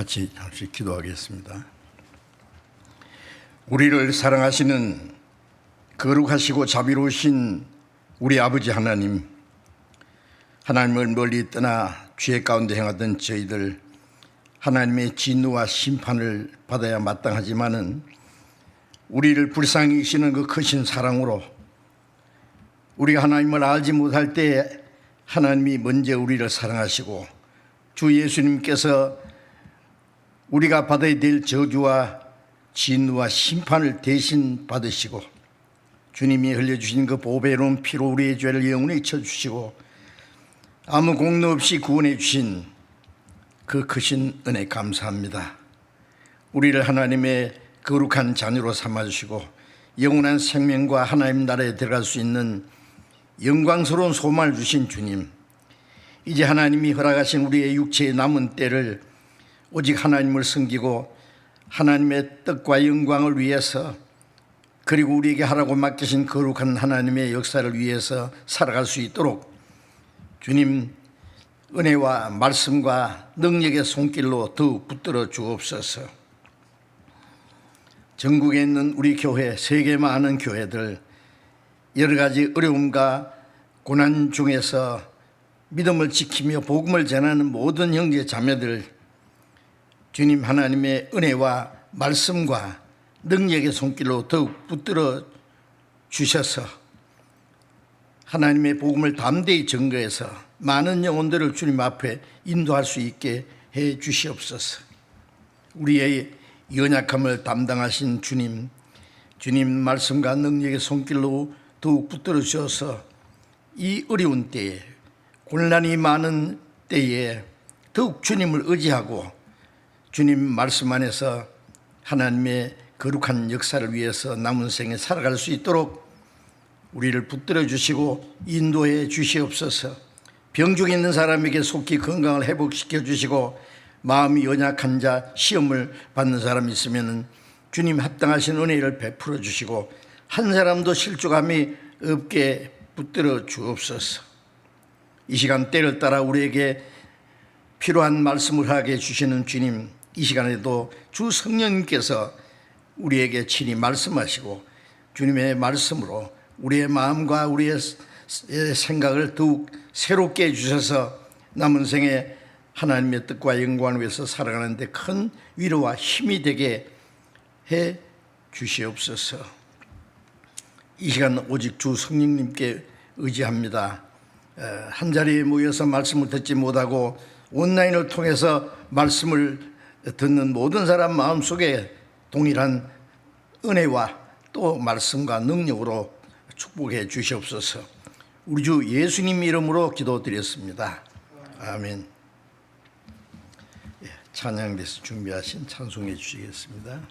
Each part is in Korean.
같이 잠시 기도하겠습니다. 우리를 사랑하시는 거룩하시고 자비로우신 우리 아버지 하나님, 하나님을 멀리 떠나 죄 가운데 행하던 저희들, 하나님의 진노와 심판을 받아야 마땅하지만은 우리를 불쌍히 여기시는 그 크신 사랑으로 우리가 하나님을 알지 못할 때 하나님이 먼저 우리를 사랑하시고 주 예수님께서 우리가 받아야 될 저주와 진노와 심판을 대신 받으시고 주님이 흘려주신 그 보배로운 피로 우리의 죄를 영원히 잊혀주시고 아무 공로 없이 구원해 주신 그 크신 은혜 감사합니다. 우리를 하나님의 거룩한 자녀로 삼아주시고 영원한 생명과 하나님 나라에 들어갈 수 있는 영광스러운 소망을 주신 주님, 이제 하나님이 허락하신 우리의 육체의 남은 때를 오직 하나님을 섬기고 하나님의 뜻과 영광을 위해서, 그리고 우리에게 하라고 맡기신 거룩한 하나님의 역사를 위해서 살아갈 수 있도록 주님 은혜와 말씀과 능력의 손길로 더욱 붙들어 주옵소서. 전국에 있는 우리 교회, 세계 많은 교회들, 여러 가지 어려움과 고난 중에서 믿음을 지키며 복음을 전하는 모든 형제 자매들, 주님 하나님의 은혜와 말씀과 능력의 손길로 더욱 붙들어 주셔서 하나님의 복음을 담대히 전거해서 많은 영혼들을 주님 앞에 인도할 수 있게 해 주시옵소서. 우리의 연약함을 담당하신 주님, 주님 말씀과 능력의 손길로 더욱 붙들어 주셔서 이 어려운 때에, 고난이 많은 때에 더욱 주님을 의지하고 주님 말씀 안에서 하나님의 거룩한 역사를 위해서 남은 생에 살아갈 수 있도록 우리를 붙들어 주시고 인도해 주시옵소서. 병중에 있는 사람에게 속히 건강을 회복시켜 주시고 마음이 연약한 자, 시험을 받는 사람이 있으면 주님 합당하신 은혜를 베풀어 주시고 한 사람도 실족함이 없게 붙들어 주옵소서. 이 시간 때를 따라 우리에게 필요한 말씀을 하게 주시는 주님, 이 시간에도 주 성령님께서 우리에게 친히 말씀하시고 주님의 말씀으로 우리의 마음과 우리의 생각을 더욱 새롭게 해주셔서 남은 생에 하나님의 뜻과 영광을 위해서 살아가는 데 큰 위로와 힘이 되게 해 주시옵소서. 이 시간 오직 주 성령님께 의지합니다. 한 자리에 모여서 말씀을 듣지 못하고 온라인을 통해서 말씀을 듣는 모든 사람 마음속에 동일한 은혜와 또 말씀과 능력으로 축복해 주시옵소서. 우리 주 예수님 이름으로 기도드렸습니다. 아멘. 찬양돼서 준비하신 찬송해 주시겠습니다.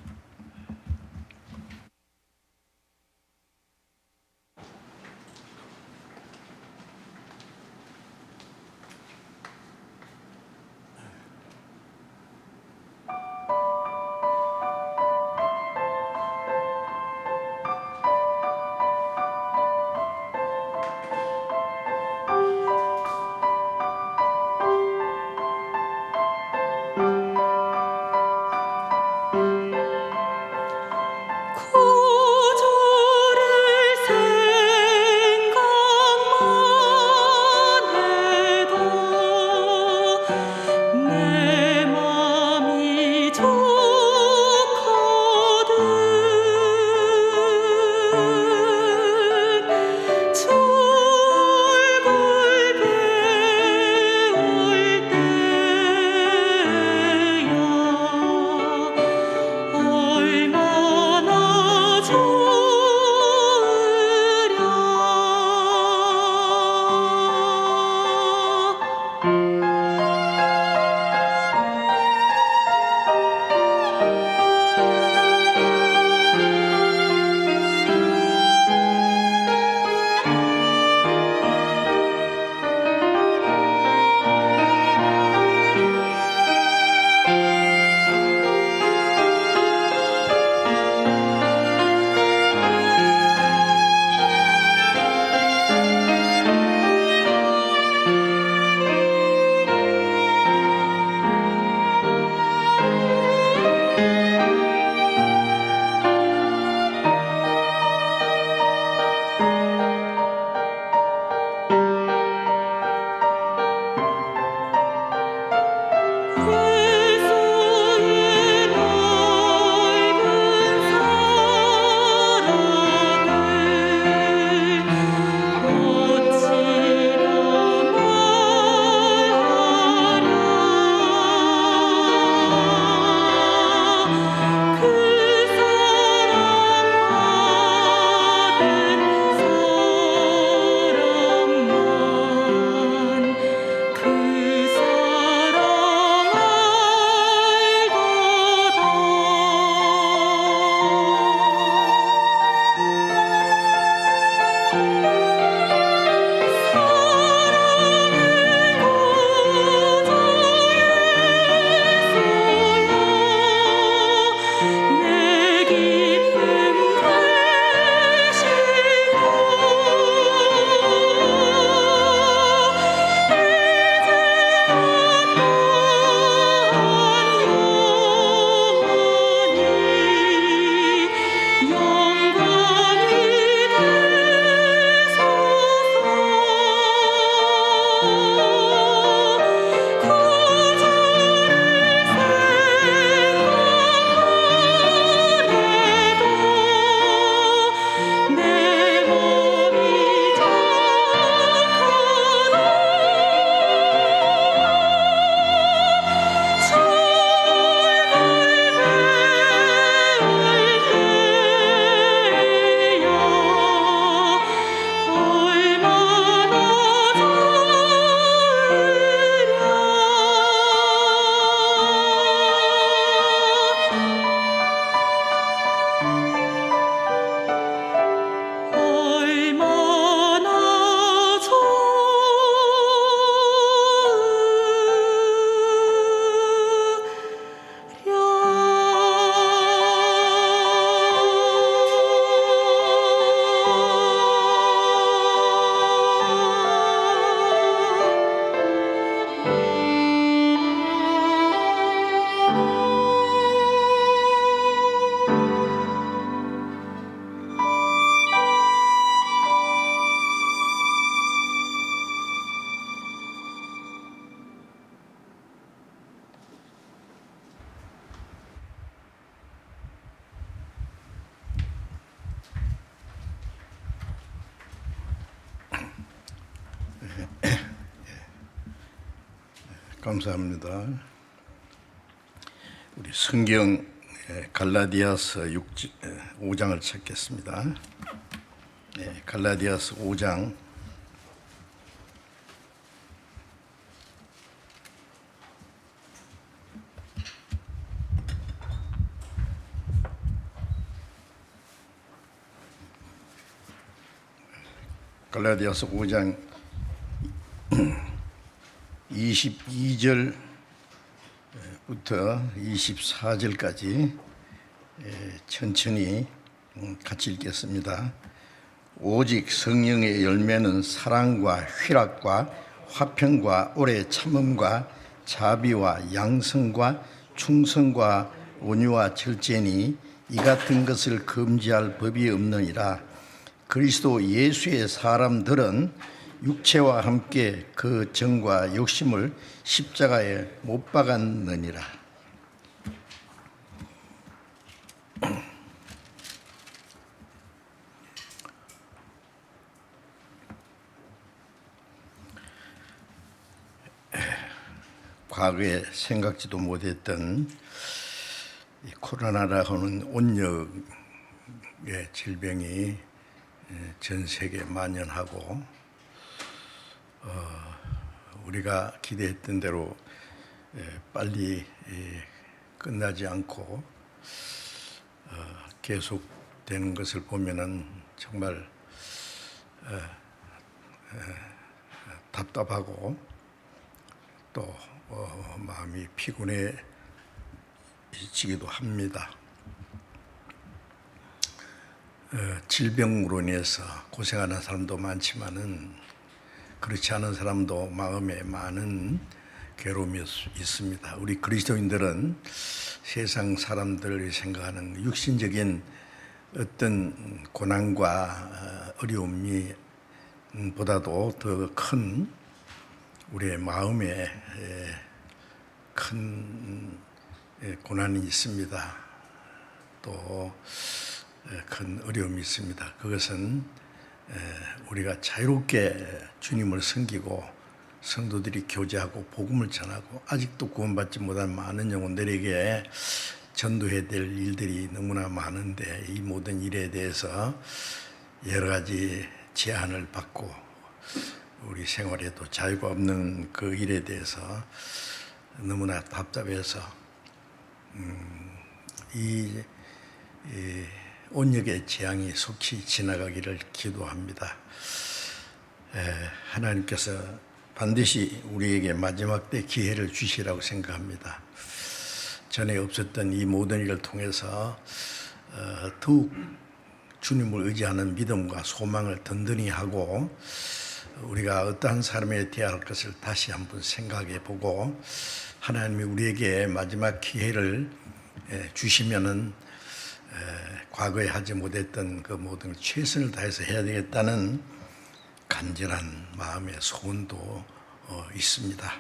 감사합니다. 우리 성경 갈라디아서 5장을 찾겠습니다. 갈라디아서 5장 갈라디아서 5장 22절부터 24절까지 천천히 같이 읽겠습니다. 오직 성령의 열매는 사랑과 희락과 화평과 오래 참음과 자비와 양성과 충성과 온유와 절제니 이 같은 것을 금지할 법이 없느니라. 그리스도 예수의 사람들은 육체와 함께 그 정과 욕심을 십자가에 못 박았느니라. 과거에 생각지도 못했던 코로나라고 하는 온역의 질병이 전 세계에 만연하고 우리가 기대했던 대로 빨리 끝나지 않고 계속되는 것을 보면은 정말 답답하고 또 마음이 피곤해지기도 합니다. 질병으로 인해서 고생하는 사람도 많지만은 그렇지 않은 사람도 마음에 많은 괴로움이 있습니다. 우리 그리스도인들은 세상 사람들이 생각하는 육신적인 어떤 고난과 어려움이 보다도 더 큰 우리의 마음에 큰 고난이 있습니다. 또 큰 어려움이 있습니다. 그것은 우리가 자유롭게 주님을 섬기고 성도들이 교제하고 복음을 전하고 아직도 구원받지 못한 많은 영혼들에게 전도해야 될 일들이 너무나 많은데 이 모든 일에 대해서 여러 가지 제한을 받고 우리 생활에도 자유가 없는 그 일에 대해서 너무나 답답해서 이 온역의 재앙이 속히 지나가기를 기도합니다. 하나님께서 반드시 우리에게 마지막 때 기회를 주시라고 생각합니다. 전에 없었던 이 모든 일을 통해서 더욱 주님을 의지하는 믿음과 소망을 든든히 하고 우리가 어떠한 삶에 대할 것을 다시 한번 생각해 보고 하나님이 우리에게 마지막 기회를 주시면은 과거에 하지 못했던 그 모든 걸 최선을 다해서 해야 되겠다는 간절한 마음의 소원도 있습니다.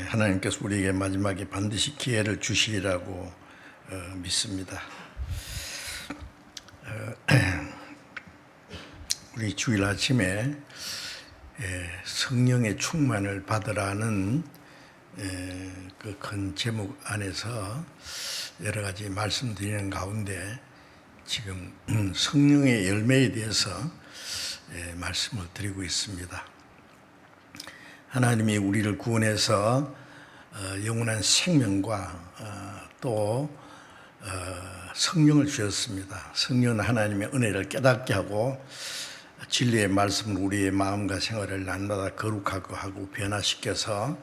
하나님께서 우리에게 마지막에 반드시 기회를 주시리라고 믿습니다. 우리 주일 아침에 성령의 충만을 받으라는 그 큰 제목 안에서 여러 가지 말씀드리는 가운데 지금 성령의 열매에 대해서 말씀을 드리고 있습니다. 하나님이 우리를 구원해서 영원한 생명과 또 성령을 주셨습니다. 성령은 하나님의 은혜를 깨닫게 하고 진리의 말씀을 우리의 마음과 생활을 날마다 거룩하고 하고 변화시켜서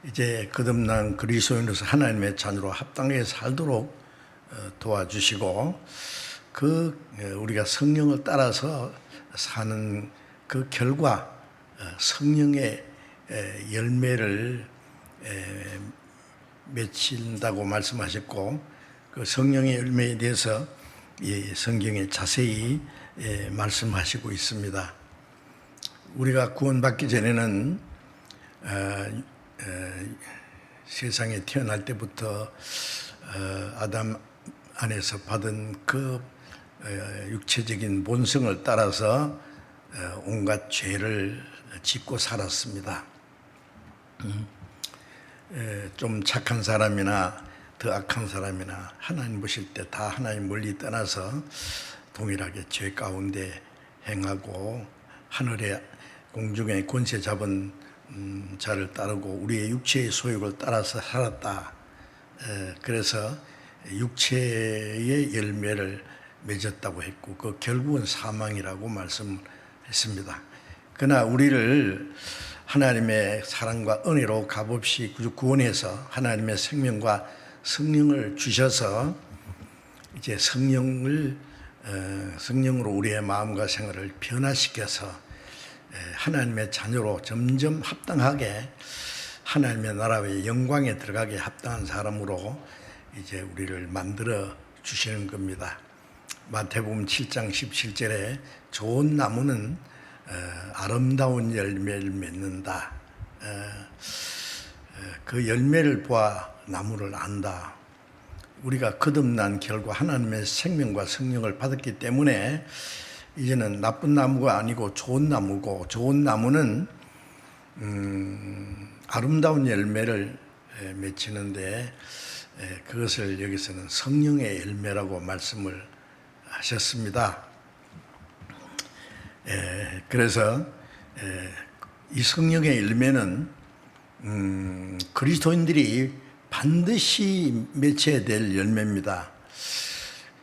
이제 거듭난 그리스도인으로서 하나님의 자녀로 합당하게 살도록 도와주시고 우리가 성령을 따라서 사는 그 결과 성령의 열매를 맺힌다고 말씀하셨고 그 성령의 열매에 대해서 이 성경에 자세히 말씀하시고 있습니다. 우리가 구원받기 전에는 세상에 태어날 때부터 아담 안에서 받은 그 육체적인 본성을 따라서 온갖 죄를 짓고 살았습니다. 좀 착한 사람이나 더 악한 사람이나 하나님 보실 때 다 하나님 멀리 떠나서 동일하게 죄 가운데 행하고 하늘의 공중의 권세 잡은 자를 따르고 우리의 육체의 소욕을 따라서 살았다. 그래서 육체의 열매를 맺었다고 했고 그 결국은 사망이라고 말씀했습니다. 그러나 우리를 하나님의 사랑과 은혜로 값없이 구원해서 하나님의 생명과 성령을 주셔서 이제 성령으로 우리의 마음과 생활을 변화시켜서 하나님의 자녀로 점점 합당하게 하나님의 나라의 영광에 들어가게 합당한 사람으로 이제 우리를 만들어 주시는 겁니다. 마태복음 7장 17절에 좋은 나무는 아름다운 열매를 맺는다. 그 열매를 보아 나무를 안다. 우리가 거듭난 결과 하나님의 생명과 성령을 받았기 때문에 이제는 나쁜 나무가 아니고 좋은 나무고 좋은 나무는 아름다운 열매를 맺히는데 그것을 여기서는 성령의 열매라고 말씀을 하셨습니다. 그래서 이 성령의 열매는 그리스도인들이 반드시 맺혀야 될 열매입니다.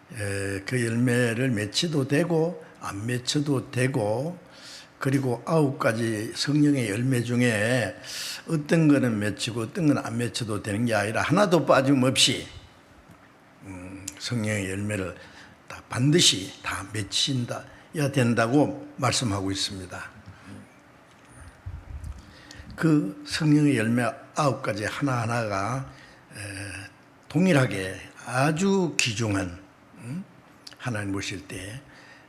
그 열매를 맺혀도 되고 안 맺혀도 되고 그리고 9가지 성령의 열매 중에 어떤 거는 맺히고 어떤 건 안 맺혀도 되는 게 아니라 하나도 빠짐없이 성령의 열매를 반드시 다 맺힌다야 된다고 말씀하고 있습니다. 그 성령의 열매 9가지 하나하나가 동일하게 아주 귀중한 하나님 보실 때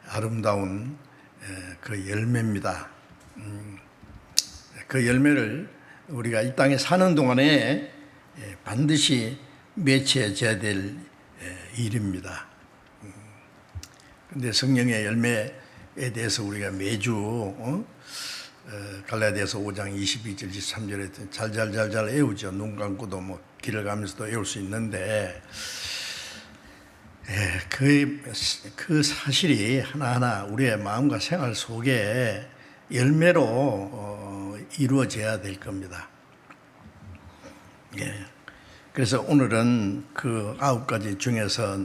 아름다운 그 열매입니다. 그 열매를 우리가 이 땅에 사는 동안에 반드시 맺혀져야 될 일입니다. 그런데 성령의 열매에 대해서 우리가 매주 갈라디아서 5장 22절 23절에 잘잘 애우죠. 눈 감고도 뭐 길을 가면서도 애울 수 있는데 그 사실이 하나하나 우리의 마음과 생활 속에 열매로 이루어져야 될 겁니다. 그래서 오늘은 그 9가지 중에서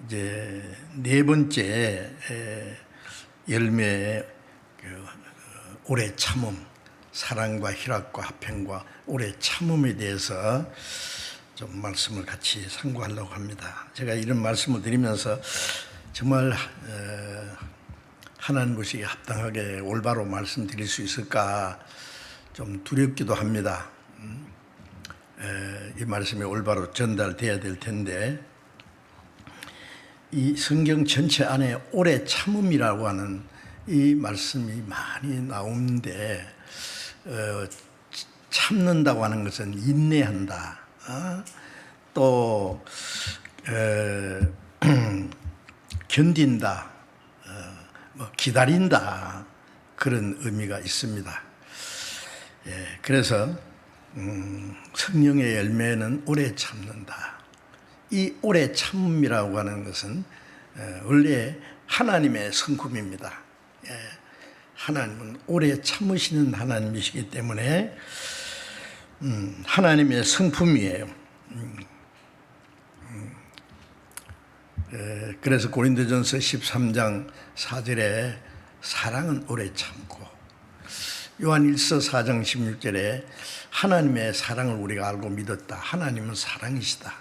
이제 4번째 열매의 오래 참음, 사랑과 희락과 화평과 오래 참음에 대해서 좀 말씀을 같이 상고하려고 합니다. 제가 이런 말씀을 드리면서 정말 하나님 보시기에 합당하게 올바로 말씀드릴 수 있을까 좀 두렵기도 합니다. 이 말씀이 올바로 전달돼야 될 텐데 이 성경 전체 안에 오래 참음이라고 하는 이 말씀이 많이 나오는데 참는다고 하는 것은 인내한다. 또 견딘다, 기다린다 그런 의미가 있습니다. 그래서 성령의 열매는 오래 참는다. 이 오래 참음이라고 하는 것은 원래 하나님의 성품입니다. 하나님은 오래 참으시는 하나님이시기 때문에 하나님의 성품이에요. 그래서 고린도전서 13장 4절에 사랑은 오래 참고 요한일서 4장 16절에 하나님의 사랑을 우리가 알고 믿었다. 하나님은 사랑이시다.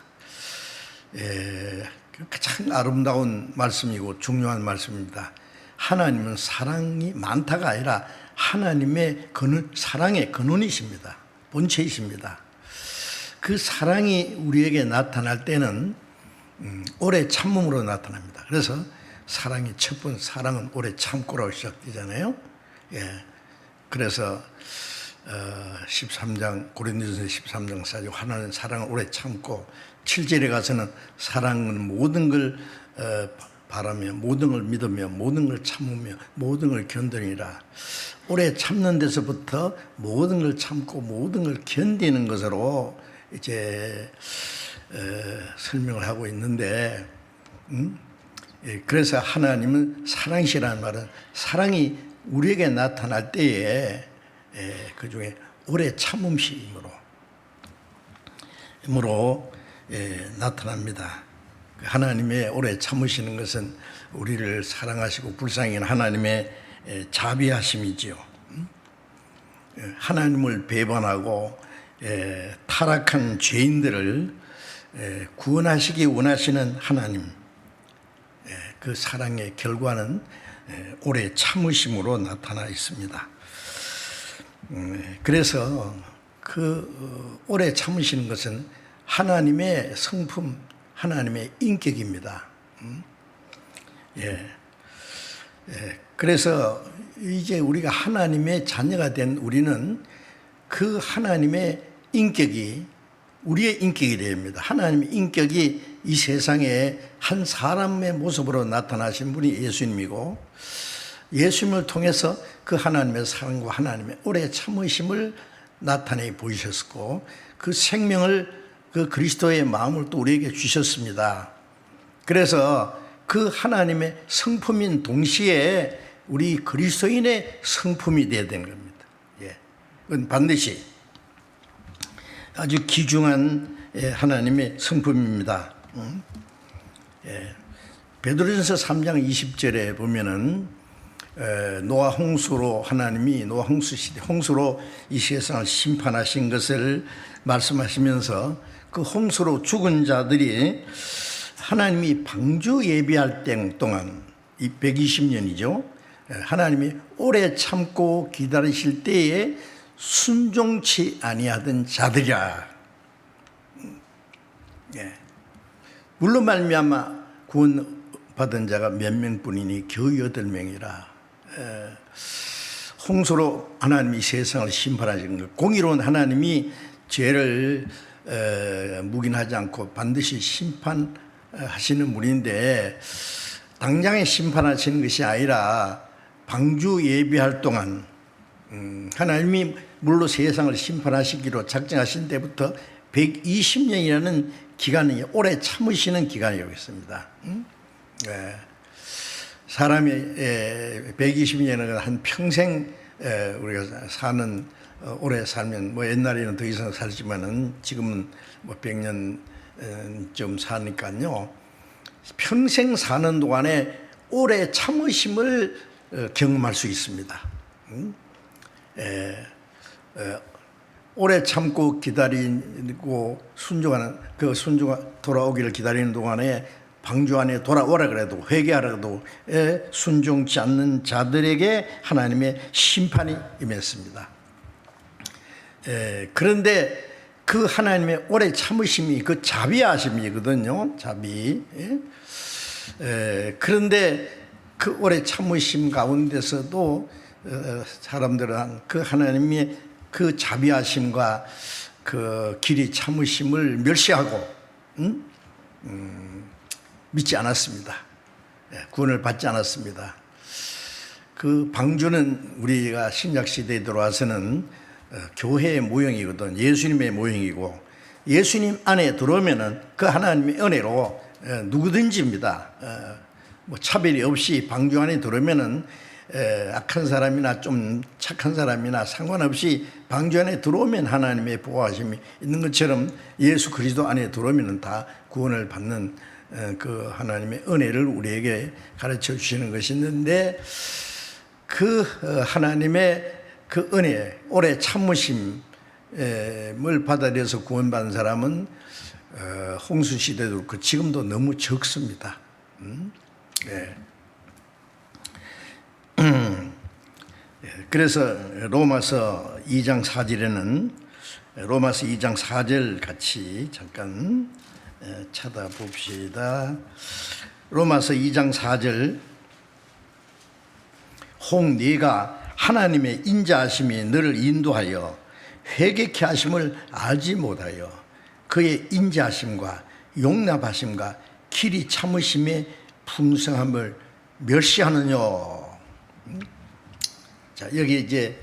가장 아름다운 말씀이고 중요한 말씀입니다. 하나님은 사랑이 많다가 아니라 하나님의 사랑의 근원이십니다. 본체이십니다. 그 사랑이 우리에게 나타날 때는 오래 참음으로 나타납니다. 그래서 사랑이 첫 번째 사랑은 오래 참고라고 시작되잖아요. 그래서 13장 고린도전서 13장 4절 하나는 사랑을 오래 참고 7절에 가서는 사랑은 모든 걸 바라며 모든 걸 믿으며 모든 걸 참으며 모든 걸 견디니라. 오래 참는 데서부터 모든 걸 참고 모든 걸 견디는 것으로 이제 설명을 하고 있는데, 그래서 하나님은 사랑이시라는 말은 사랑이 우리에게 나타날 때에 그 중에 오래 참음심으로 나타납니다. 하나님의 오래 참으시는 것은 우리를 사랑하시고 불쌍히 여기는 하나님의 자비하심이지요. 하나님을 배반하고 타락한 죄인들을 구원하시기 원하시는 하나님, 그 사랑의 결과는 오래 참으심으로 나타나 있습니다. 그래서 그 오래 참으시는 것은 하나님의 성품, 하나님의 인격입니다. 그래서 이제 우리가 하나님의 자녀가 된 우리는 그 하나님의 인격이 우리의 인격이 됩니다. 하나님의 인격이 이 세상에 한 사람의 모습으로 나타나신 분이 예수님이고, 예수님을 통해서 그 하나님의 사랑과 하나님의 오래 참으심을 나타내 보이셨고, 그 생명을, 그 그리스도의 마음을 또 우리에게 주셨습니다. 그래서 그 하나님의 성품인 동시에 우리 그리스도인의 성품이 되어야 되는 겁니다. 그건 반드시 아주 귀중한 하나님의 성품입니다. 베드로전서 3장 20절에 보면은 노아 홍수로 하나님이 노아 홍수 시대 홍수로 이 세상을 심판하신 것을 말씀하시면서 그 홍수로 죽은 자들이 하나님이 방주 예비할 때 동안 이 120년이죠. 하나님이 오래 참고 기다리실 때에 순종치 아니하던 자들이라. 물로 말미암아 구원받은 자가 몇 명뿐이니 겨우 8명이라. 홍수로 하나님이 세상을 심판하신 것, 공의로운 하나님이 죄를 묵인하지 않고 반드시 심판하시는 분인데, 당장에 심판하시는 것이 아니라 방주 예비할 동안 하나님이 물로 세상을 심판하시기로 작정하신 때부터 120년이라는 기간이 오래 참으시는 기간이라고 했습니다. 사람이 120년은 한 평생 우리가 사는, 오래 살면 뭐 옛날에는 더 이상 살지만은 지금은 뭐 100년쯤 사니까요. 평생 사는 동안에 오래 참으심을 경험할 수 있습니다. 오래 참고 기다리고 순종하는, 그 순종가 돌아오기를 기다리는 동안에 방주 안에 돌아오라 그래도, 회개하라 그래도 순종치 않는 자들에게 하나님의 심판이 임했습니다. 그런데 그 하나님의 오래 참으심이 그 자비하심이거든요. 자비. 그런데 그 오래 참으심 가운데서도 사람들은 그 하나님의 그 자비하심과 그 길이 참으심을 멸시하고 믿지 않았습니다. 구원을 받지 않았습니다. 그 방주는 우리가 신약시대에 들어와서는 교회의 모형이거든. 예수님의 모형이고, 예수님 안에 들어오면은 그 하나님의 은혜로 누구든지입니다. 뭐 차별이 없이 방주 안에 들어오면은 악한 사람이나 좀 착한 사람이나 상관없이 방주 안에 들어오면 하나님의 보호하심이 있는 것처럼 예수 그리스도 안에 들어오면 다 구원을 받는 그 하나님의 은혜를 우리에게 가르쳐 주시는 것이 있는데, 그 하나님의 그 은혜, 오래 참으심을 받아들여서 구원받은 사람은 홍수 시대도 그렇고 지금도 너무 적습니다. 그래서 로마서 2장 4절에는, 로마서 2장 4절 같이 잠깐 찾아봅시다. 로마서 2장 4절, 혹 네가 하나님의 인자하심이 너를 인도하여 회개케 하심을 알지 못하여 그의 인자하심과 용납하심과 길이 참으심의 풍성함을 멸시하느냐. 자, 여기 이제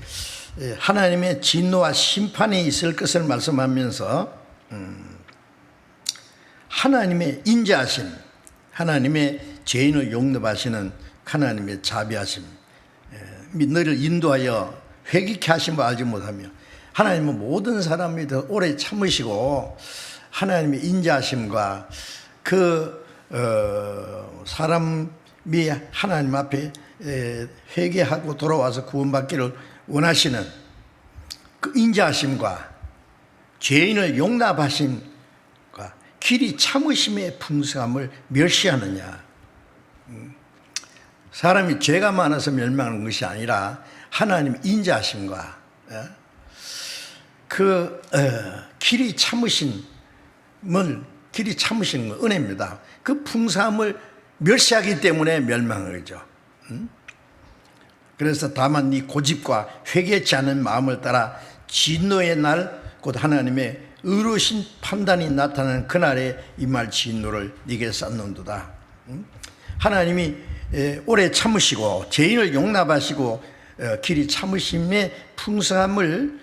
하나님의 진노와 심판이 있을 것을 말씀하면서 하나님의 인자하심, 하나님의 죄인을 용납하시는 하나님의 자비하심, 너를 인도하여 회개케 하심을 알지 못하며, 하나님은 모든 사람이 더 오래 참으시고 하나님의 인자하심과 그 사람이 하나님 앞에 회개하고 돌아와서 구원받기를 원하시는 그 인자하심과 죄인을 용납하심과 길이 참으심의 풍성함을 멸시하느냐. 사람이 죄가 많아서 멸망하는 것이 아니라 하나님 인자하심과 그 길이 참으시는 건 은혜입니다. 그 풍성함을 멸시하기 때문에 멸망한 거죠. 그래서 다만 네 고집과 회개치 않은 마음을 따라 진노의 날, 곧 하나님의 의로우신 판단이 나타나는 그날에 임할 진노를 네게 쌓는도다. 하나님이 오래 참으시고 죄인을 용납하시고 길이 참으심의 풍성함을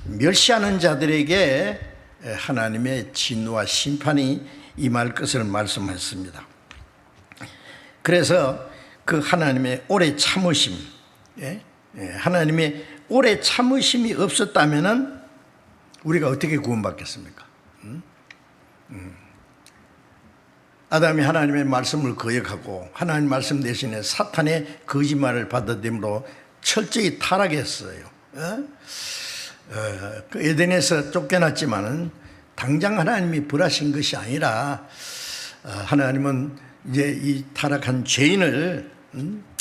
멸시하는 자들에게 하나님의 진노와 심판이 임할 것을 말씀하셨습니다. 그래서 그 하나님의 오래 참으심, 하나님의 오래 참으심이 없었다면 우리가 어떻게 구원받겠습니까? 아담이 하나님의 말씀을 거역하고 하나님 말씀 대신에 사탄의 거짓말을 받아들임으로 철저히 타락했어요. 그 에덴에서 쫓겨났지만은 당장 하나님이 벌하신 것이 아니라 하나님은 이제 이 타락한 죄인을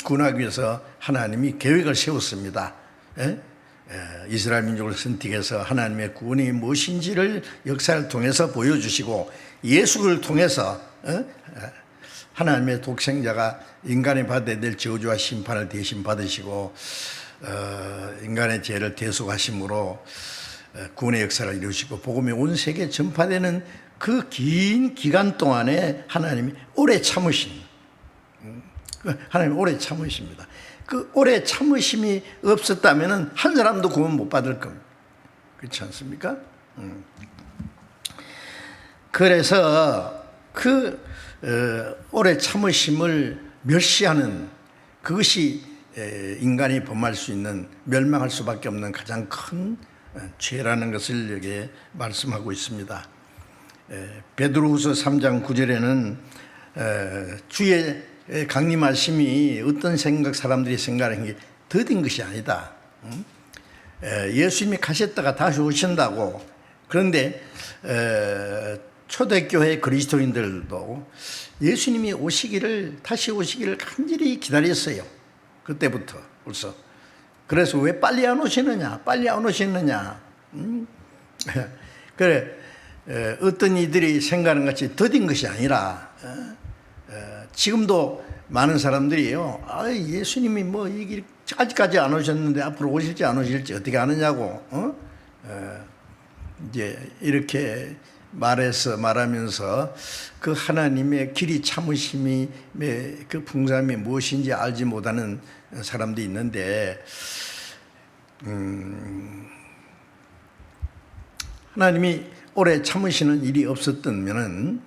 구원하기 위해서 하나님이 계획을 세웠습니다. 이스라엘 민족을 선택해서 하나님의 구원이 무엇인지를 역사를 통해서 보여주시고, 예수를 통해서 하나님의 독생자가 인간이 받아야 될 저주와 심판을 대신 받으시고 인간의 죄를 대속하심으로 구원의 역사를 이루시고 복음이 온 세계에 전파되는 그 긴 기간 동안에 하나님이 오래 참으신, 하나님 오래 참으십니다. 그 오래 참으심이 없었다면 한 사람도 구원 못 받을 겁니다. 그렇지 않습니까? 그래서 그 오래 참으심을 멸시하는 그것이 인간이 범할 수 있는, 멸망할 수밖에 없는 가장 큰 죄라는 것을 여기에 말씀하고 있습니다. 베드로후서 3장 9절에는 주의 강림하심이 어떤 사람들이 생각하는 게 더딘 것이 아니다. 예수님이 가셨다가 다시 오신다고. 그런데 초대교회 그리스도인들도 예수님이 다시 오시기를 간절히 기다렸어요. 그때부터 벌써. 그래서 왜 빨리 안 오시느냐? 그래, 어떤 이들이 생각하는 같이 더딘 것이 아니라 지금도 많은 사람들이요, 예수님이 뭐 아직까지 안 오셨는데 앞으로 오실지 안 오실지 어떻게 아느냐고 이제 이렇게 말하면서 그 하나님의 길이 참으심이 그 풍성함이 무엇인지 알지 못하는 사람도 있는데, 하나님이 오래 참으시는 일이 없었다면은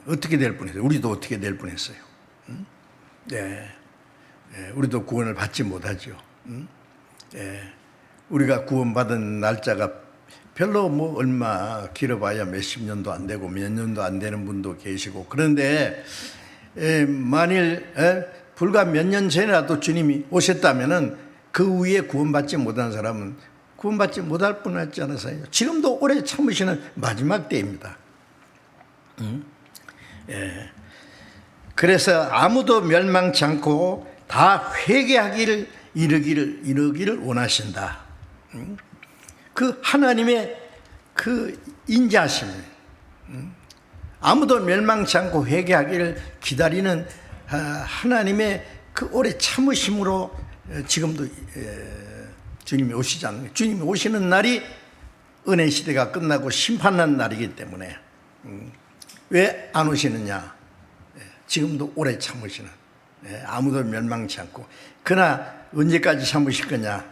어떻게 될 뻔했어요? 우리도 어떻게 될 뻔했어요? 우리도 구원을 받지 못하죠. 우리가 구원받은 날짜가 별로 뭐 얼마 길어봐야 몇십 년도 안 되고 몇 년도 안 되는 분도 계시고, 그런데 만일 불과 몇 년 전이라도 주님이 오셨다면은 그 위에 구원받지 못한 사람은 구원받지 못할 뻔했지 않았어요? 지금도 오래 참으시는 마지막 때입니다. 그래서 아무도 멸망치 않고 다 회개하기를 이르기를 원하신다. 그 하나님의 그 인자하심, 아무도 멸망치 않고 회개하기를 기다리는 하나님의 그 오래 참으심으로 지금도 주님이 오시지 않는 거예요. 주님이 오시는 날이 은혜 시대가 끝나고 심판난 날이기 때문에 왜 안 오시느냐? 지금도 오래 참으시는, 아무도 멸망치 않고. 그러나 언제까지 참으실 거냐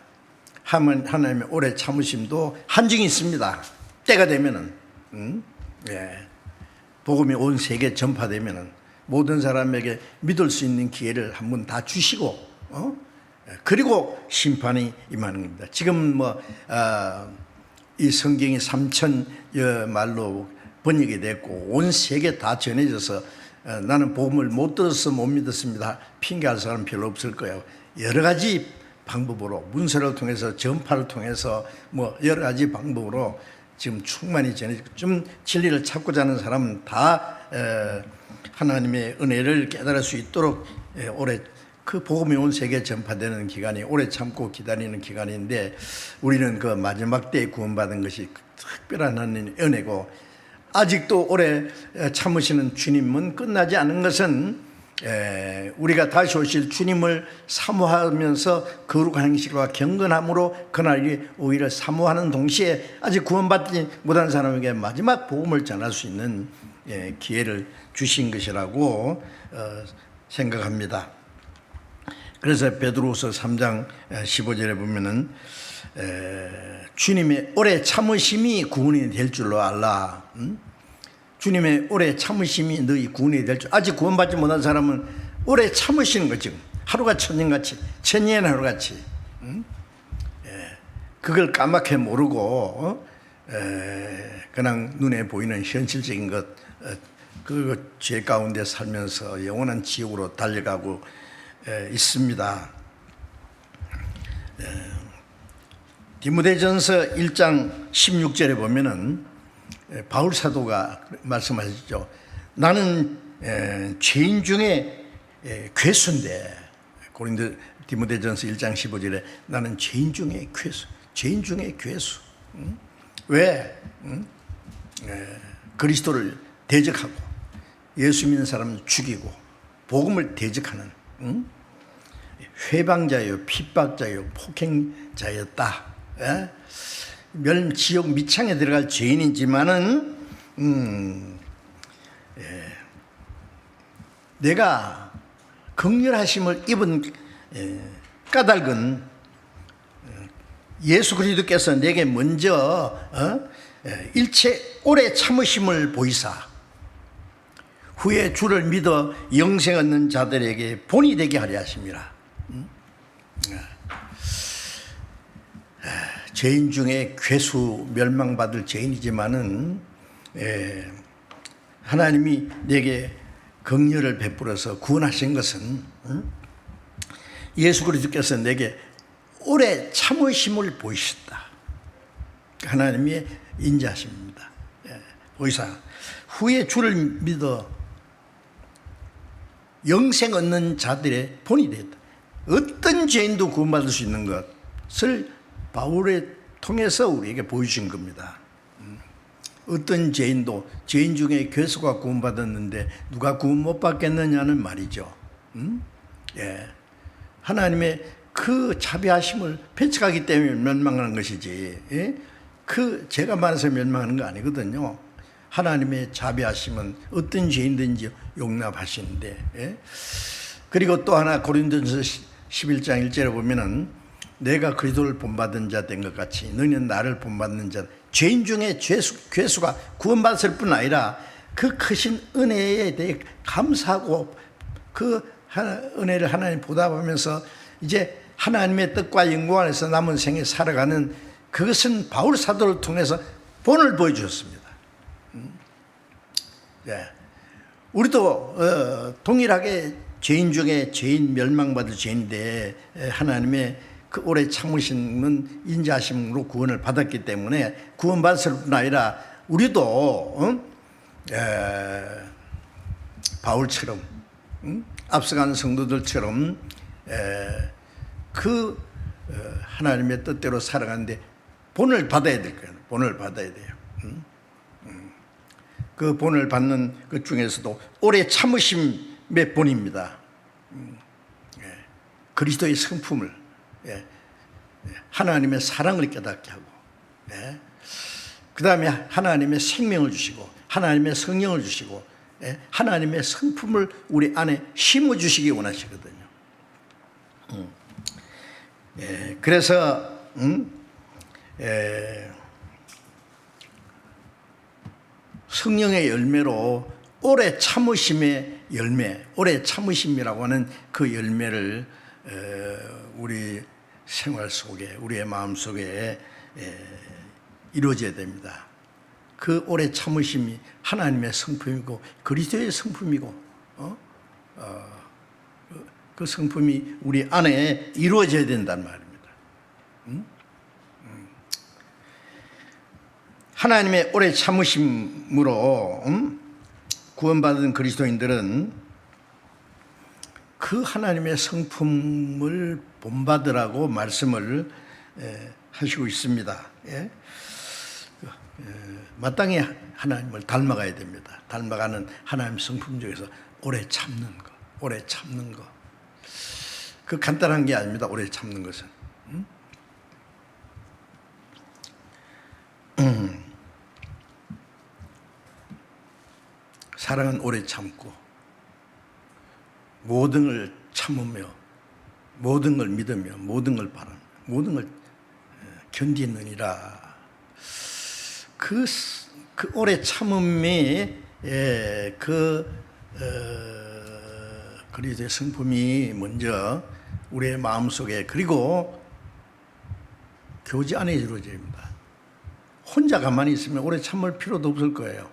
하면 하나님의 오래 참으심도 한정이 있습니다. 때가 되면은 복음이 온 세계에 전파되면은 모든 사람에게 믿을 수 있는 기회를 한번 다 주시고 그리고 심판이 임하는 겁니다. 지금 이 성경이 3,000여 말로 번역이 됐고 온 세계 다 전해져서 나는 복음을 못 들어서 못 믿었습니다 핑계할 사람 별로 없을 거예요. 여러 가지 방법으로 문서를 통해서 전파를 통해서 여러 가지 방법으로 지금 충만히 전해지고 좀 진리를 찾고자 하는 사람은 다 하나님의 은혜를 깨달을 수 있도록 오래 그 복음이 온 세계에 전파되는 기간이 오래 참고 기다리는 기간인데 우리는 그 마지막 때에 구원받은 것이 특별한 하나님의 은혜고 아직도 오래 참으시는 주님은 끝나지 않은 것은 우리가 다시 오실 주님을 사모하면서 거룩한 행실과 경건함으로 그날이 오히려 사모하는 동시에 아직 구원받지 못한 사람에게 마지막 복음을 전할 수 있는 기회를 주신 것이라고 생각합니다. 그래서 베드로후서 3장 15절에 보면은 주님의 오래 참으심이 구원이 될 줄로 알라. 주님의 오래 참으심이 너희 구원이 될 줄. 아직 구원받지 못한 사람은 오래 참으시는 거 지금 하루가 천년같이 천년 하루같이 그걸 까맣게 모르고 그냥 눈에 보이는 현실적인 것 그 죄 가운데 살면서 영원한 지옥으로 달려가고 있습니다. 디모데전서 1장 16절에 보면은 바울 사도가 말씀하시죠. 나는 죄인 중에 괴수인데 디모데전서 1장 15절에 나는 죄인 중에 괴수, 죄인 중에 괴수. 왜? 그리스도를 대적하고 예수 믿는 사람을 죽이고 복음을 대적하는 회방자요, 핍박자요, 폭행자였다. 지옥 밑창에 들어갈 죄인이지만은 내가 긍휼하심을 입은 까닭은 예수 그리스도께서 내게 먼저 일체 오래 참으심을 보이사 후에 주를 믿어 영생 얻는 자들에게 본이 되게 하려 하심이라. 죄인 중에 괴수, 멸망받을 죄인이지만은 하나님이 내게 긍휼을 베풀어서 구원하신 것은 예수 그리스도께서 내게 오래 참으심을 보이셨다. 하나님의 인자하심입니다. 보이사 후에 주를 믿어 영생 얻는 자들의 본이 되었다. 어떤 죄인도 구원받을 수 있는 것을 바울을 통해서 우리에게 보여주신 겁니다. 어떤 죄인도 죄인 중에 괴수가 구원받았는데 누가 구원 못 받겠느냐는 말이죠. 하나님의 그 자비하심을 배척하기 때문에 멸망하는 것이지 그 제가 말해서 멸망하는 거 아니거든요. 하나님의 자비하심은 어떤 죄인든지 용납하시는데 그리고 또 하나 고린도전서 11장 1절에 보면은 내가 그리스도를 본받은 자 된 것 같이 너희는 나를 본받는 자. 죄인 중에 괴수가 구원받았을 뿐 아니라 그 크신 은혜에 대해 감사하고 그 은혜를 하나님 보답하면서 이제 하나님의 뜻과 영광 안에서 남은 생에 살아가는 그것은 바울 사도를 통해서 본을 보여주셨습니다. 우리도 동일하게 죄인 중에 죄인, 멸망받을 죄인인데 하나님의 그 오래 참으심은 인자하심으로 구원을 받았기 때문에 구원받았을 뿐 아니라 우리도 바울처럼 앞서가는 성도들처럼 그 하나님의 뜻대로 살아가는데 본을 받아야 될 거예요. 본을 받아야 돼요. 그 본을 받는 것 중에서도 오래 참으심의 본입니다. 그리스도의 성품을 하나님의 사랑을 깨닫게 하고 그 다음에 하나님의 생명을 주시고 하나님의 성령을 주시고 하나님의 성품을 우리 안에 심어주시기 원하시거든요. 그래서 성령의 열매로 오래 참으심의 열매, 오래 참으심이라고 하는 그 열매를 우리 생활 속에, 우리의 마음 속에 이루어져야 됩니다. 그 오래 참으심이 하나님의 성품이고 그리스도의 성품이고 그 성품이 우리 안에 이루어져야 된단 말입니다. 하나님의 오래 참으심으로 구원받은 그리스도인들은 그 하나님의 성품을 본받으라고 말씀을 하시고 있습니다. 마땅히 하나님을 닮아가야 됩니다. 닮아가는 하나님의 성품 중에서 오래 참는 거, 오래 참는 거. 그 간단한 게 아닙니다. 오래 참는 것은. 사랑은 오래 참고 모든 걸 참으며 모든 걸 믿으며 모든 걸 바라며 모든 걸 견디느니라. 그 오래 참음의 그리스도의 성품이 먼저 우리의 마음속에 그리고 교제 안에 이루어져야 합니다. 혼자 가만히 있으면 오래 참을 필요도 없을 거예요.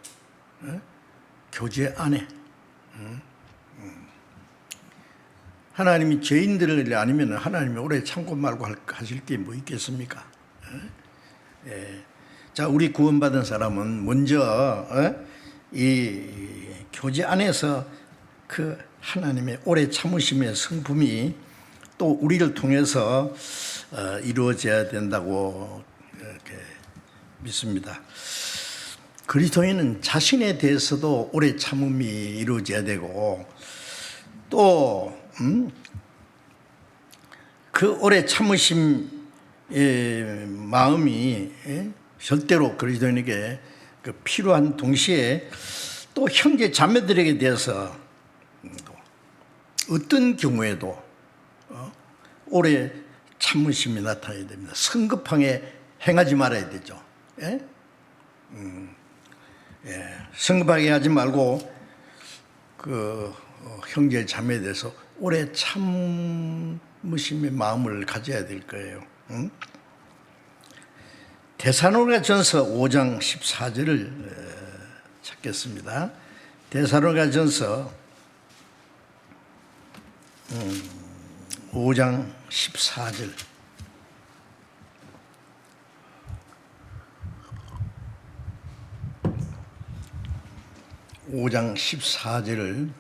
교제 안에. 하나님이 죄인들을 아니면 하나님이 오래 참고 말고 하실 게 뭐 있겠습니까? 자, 우리 구원받은 사람은 먼저 이 교제 안에서 그 하나님의 오래 참으심의 성품이 또 우리를 통해서 이루어져야 된다고 이렇게 믿습니다. 그리스도인은 자신에 대해서도 오래 참음이 이루어져야 되고 또 그 오래 참으심의 마음이 절대로 그리스도인에게 필요한 동시에 또 형제 자매들에게 대해서 어떤 경우에도 오래 참으심이 나타나야 됩니다. 성급하게 행하지 말아야 되죠. 성급하게 하지 말고 그 형제 자매에 대해서 오래 참으심의 마음을 가져야 될 거예요. 데살로니가전서 5장 14절을 찾겠습니다. 데살로니가전서 5장 14절. (5장 14절을)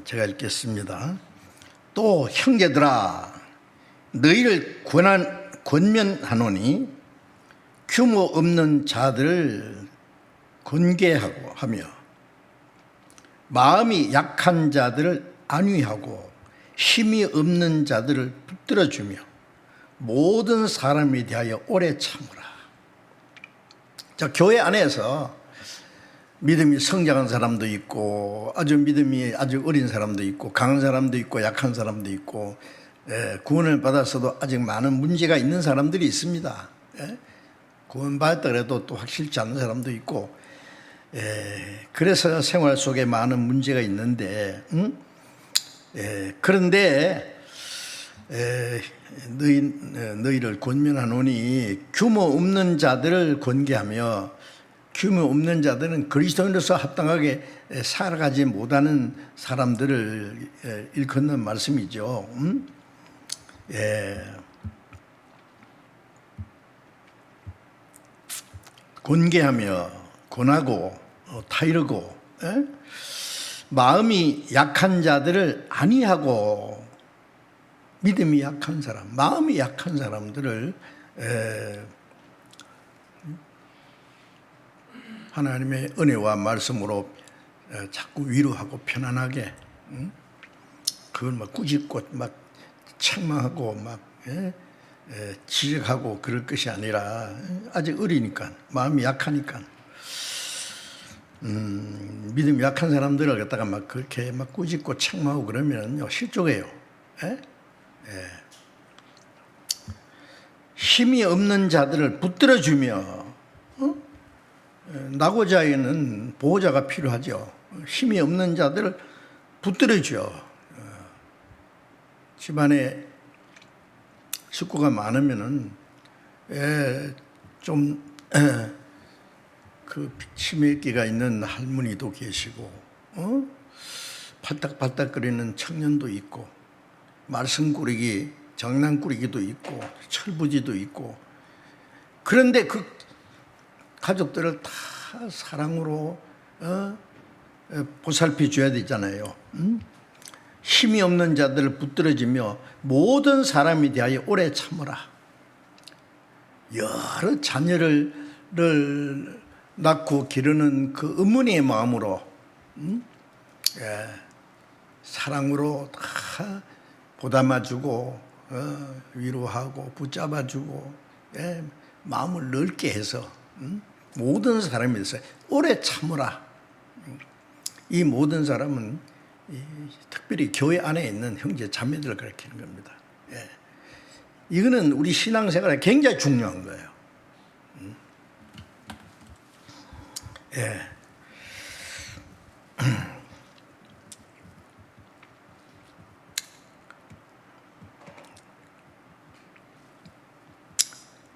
제가 읽겠습니다. 또 형제들아 너희를 권면하노니 규모 없는 자들을 권계하고 하며 마음이 약한 자들을 안위하고 힘이 없는 자들을 붙들어주며 모든 사람에 대하여 오래 참으라. 자, 교회 안에서 믿음이 성장한 사람도 있고 믿음이 아주 어린 사람도 있고 강한 사람도 있고 약한 사람도 있고 구원을 받았어도 아직 많은 문제가 있는 사람들이 있습니다. 구원받았다 그래도 또 확실치 않은 사람도 있고 그래서 생활 속에 많은 문제가 있는데 그런데 너희를 권면하노니 규모 없는 자들을 권계하며 규모 없는 자들은 그리스도인으로서 합당하게 살아가지 못하는 사람들을 일컫는 말씀이죠. 권계하며 권하고 타이르고 마음이 약한 자들을 안위하고 믿음이 약한 사람, 마음이 약한 사람들을 하나님의 은혜와 말씀으로 자꾸 위로하고 편안하게 그걸 막 꾸짖고 막 책망하고 막 지적하고 그럴 것이 아니라 아직 어리니까 마음이 약하니까 믿음이 약한 사람들을 갖다가 막 그렇게 막 꾸짖고 책망하고 그러면요 실족해요. 예? 힘이 없는 자들을 붙들어주며 낙오자에는 보호자가 필요하죠. 힘이 없는 자들을 붙들어줘. 집안에 식구가 많으면은 좀 그 치매기가 있는 할머니도 계시고, 발딱발딱거리는 청년도 있고, 말썽꾸러기, 장난꾸러기도 있고, 철부지도 있고. 그런데 그 가족들을 다 사랑으로 보살펴 줘야 되잖아요. 힘이 없는 자들을 붙들어주며 모든 사람에 대하여 오래 참으라. 여러 자녀를 낳고 기르는 그 어머니의 마음으로 사랑으로 다 보담아주고 위로하고 붙잡아주고 마음을 넓게 해서 모든 사람에 대해서 오래 참으라. 이 모든 사람은 특별히 교회 안에 있는 형제 자매들을 가리키는 겁니다. 이거는 우리 신앙생활에 굉장히 중요한 거예요.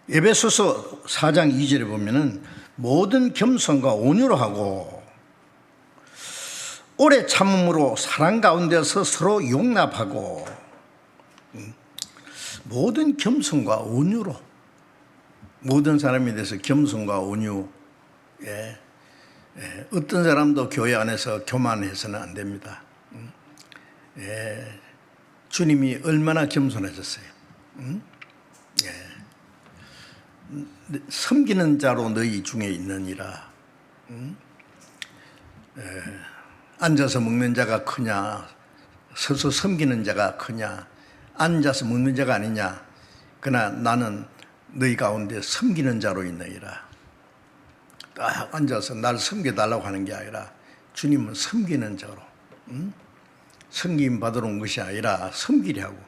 에베소서 4장 2절에 보면은 모든 겸손과 온유로 하고 오래 참음으로 사랑 가운데서 서로 용납하고, 모든 겸손과 온유로, 모든 사람에 대해서 겸손과 온유. 어떤 사람도 교회 안에서 교만해서는 안 됩니다. 주님이 얼마나 겸손하셨어요. 섬기는 자로 너희 중에 있느니라. 앉아서 먹는 자가 크냐, 서서 섬기는 자가 크냐, 앉아서 먹는 자가 아니냐. 그러나 나는 너희 가운데 섬기는 자로 있느니라. 딱 앉아서 날 섬겨달라고 하는 게 아니라 주님은 섬기는 자로, 섬김 받으러 온 것이 아니라 섬기려고,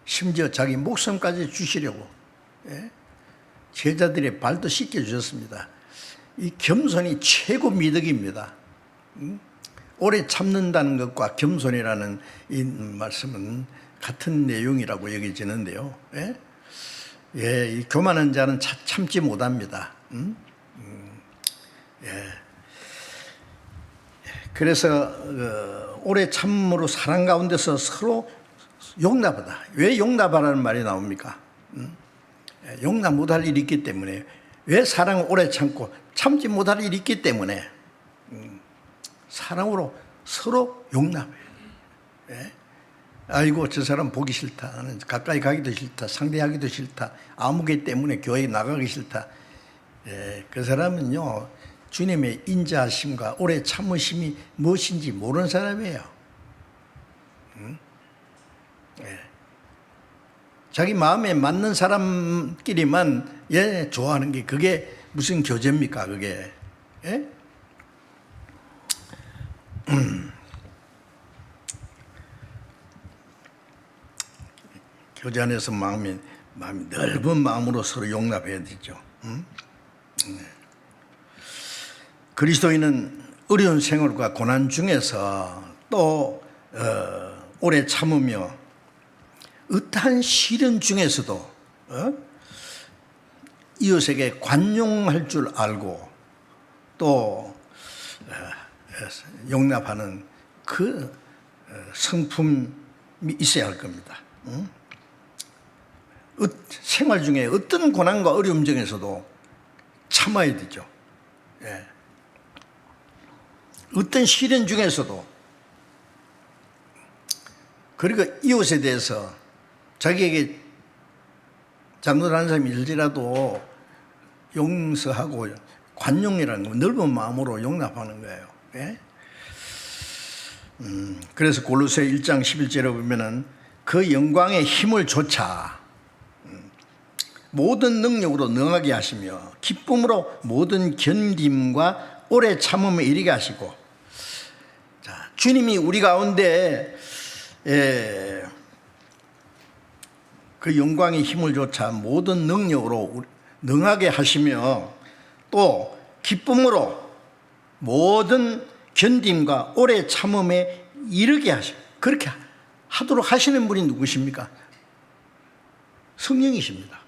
심지어 자기 목숨까지 주시려고 제자들의 발도 씻겨주셨습니다. 이 겸손이 최고 미덕입니다. 오래 참는다는 것과 겸손이라는 이 말씀은 같은 내용이라고 여겨지는데요. 이 교만한 자는 참지 못합니다. 그래서 오래 참음으로 사랑 가운데서 서로 용납하다. 왜 용납하라는 말이 나옵니까? 용납 못할 일이 있기 때문에. 왜 사랑을 오래 참고 참지 못할 일이 있기 때문에 사랑으로 서로 용납해요. 아이고 저 사람 보기 싫다, 나는 가까이 가기도 싫다, 상대하기도 싫다, 아무개 때문에 교회 나가기 싫다. 그 사람은요 주님의 인자하심과 오래 참으심이 무엇인지 모르는 사람이에요. 자기 마음에 맞는 사람끼리만 좋아하는 게 그게 무슨 교제입니까 그게? 교제 안에서 마음이 넓은 마음으로 서로 용납해야 되죠. 그리스도인은 어려운 생활과 고난 중에서 또 오래 참으며 어떠한 시련 중에서도 이웃에게 관용할 줄 알고 또 용납하는 그 성품이 있어야 할 겁니다. 생활 중에 어떤 고난과 어려움 중에서도 참아야 되죠. 어떤 시련 중에서도. 그리고 이웃에 대해서 자기에게 잘못하는 사람이 일지라도 용서하고 관용이라는 거, 넓은 마음으로 용납하는 거예요. 그래서 골로새 1장 11절에 보면은 그 영광의 힘을 조차 모든 능력으로 능하게 하시며 기쁨으로 모든 견딤과 오래 참음에 이르게 하시고, 자, 주님이 우리 가운데 그 영광의 힘을 조차 모든 능력으로 능하게 하시며 또 기쁨으로 모든 견딤과 오래 참음에 이르게 하셔. 그렇게 하도록 하시는 분이 누구십니까? 성령이십니다.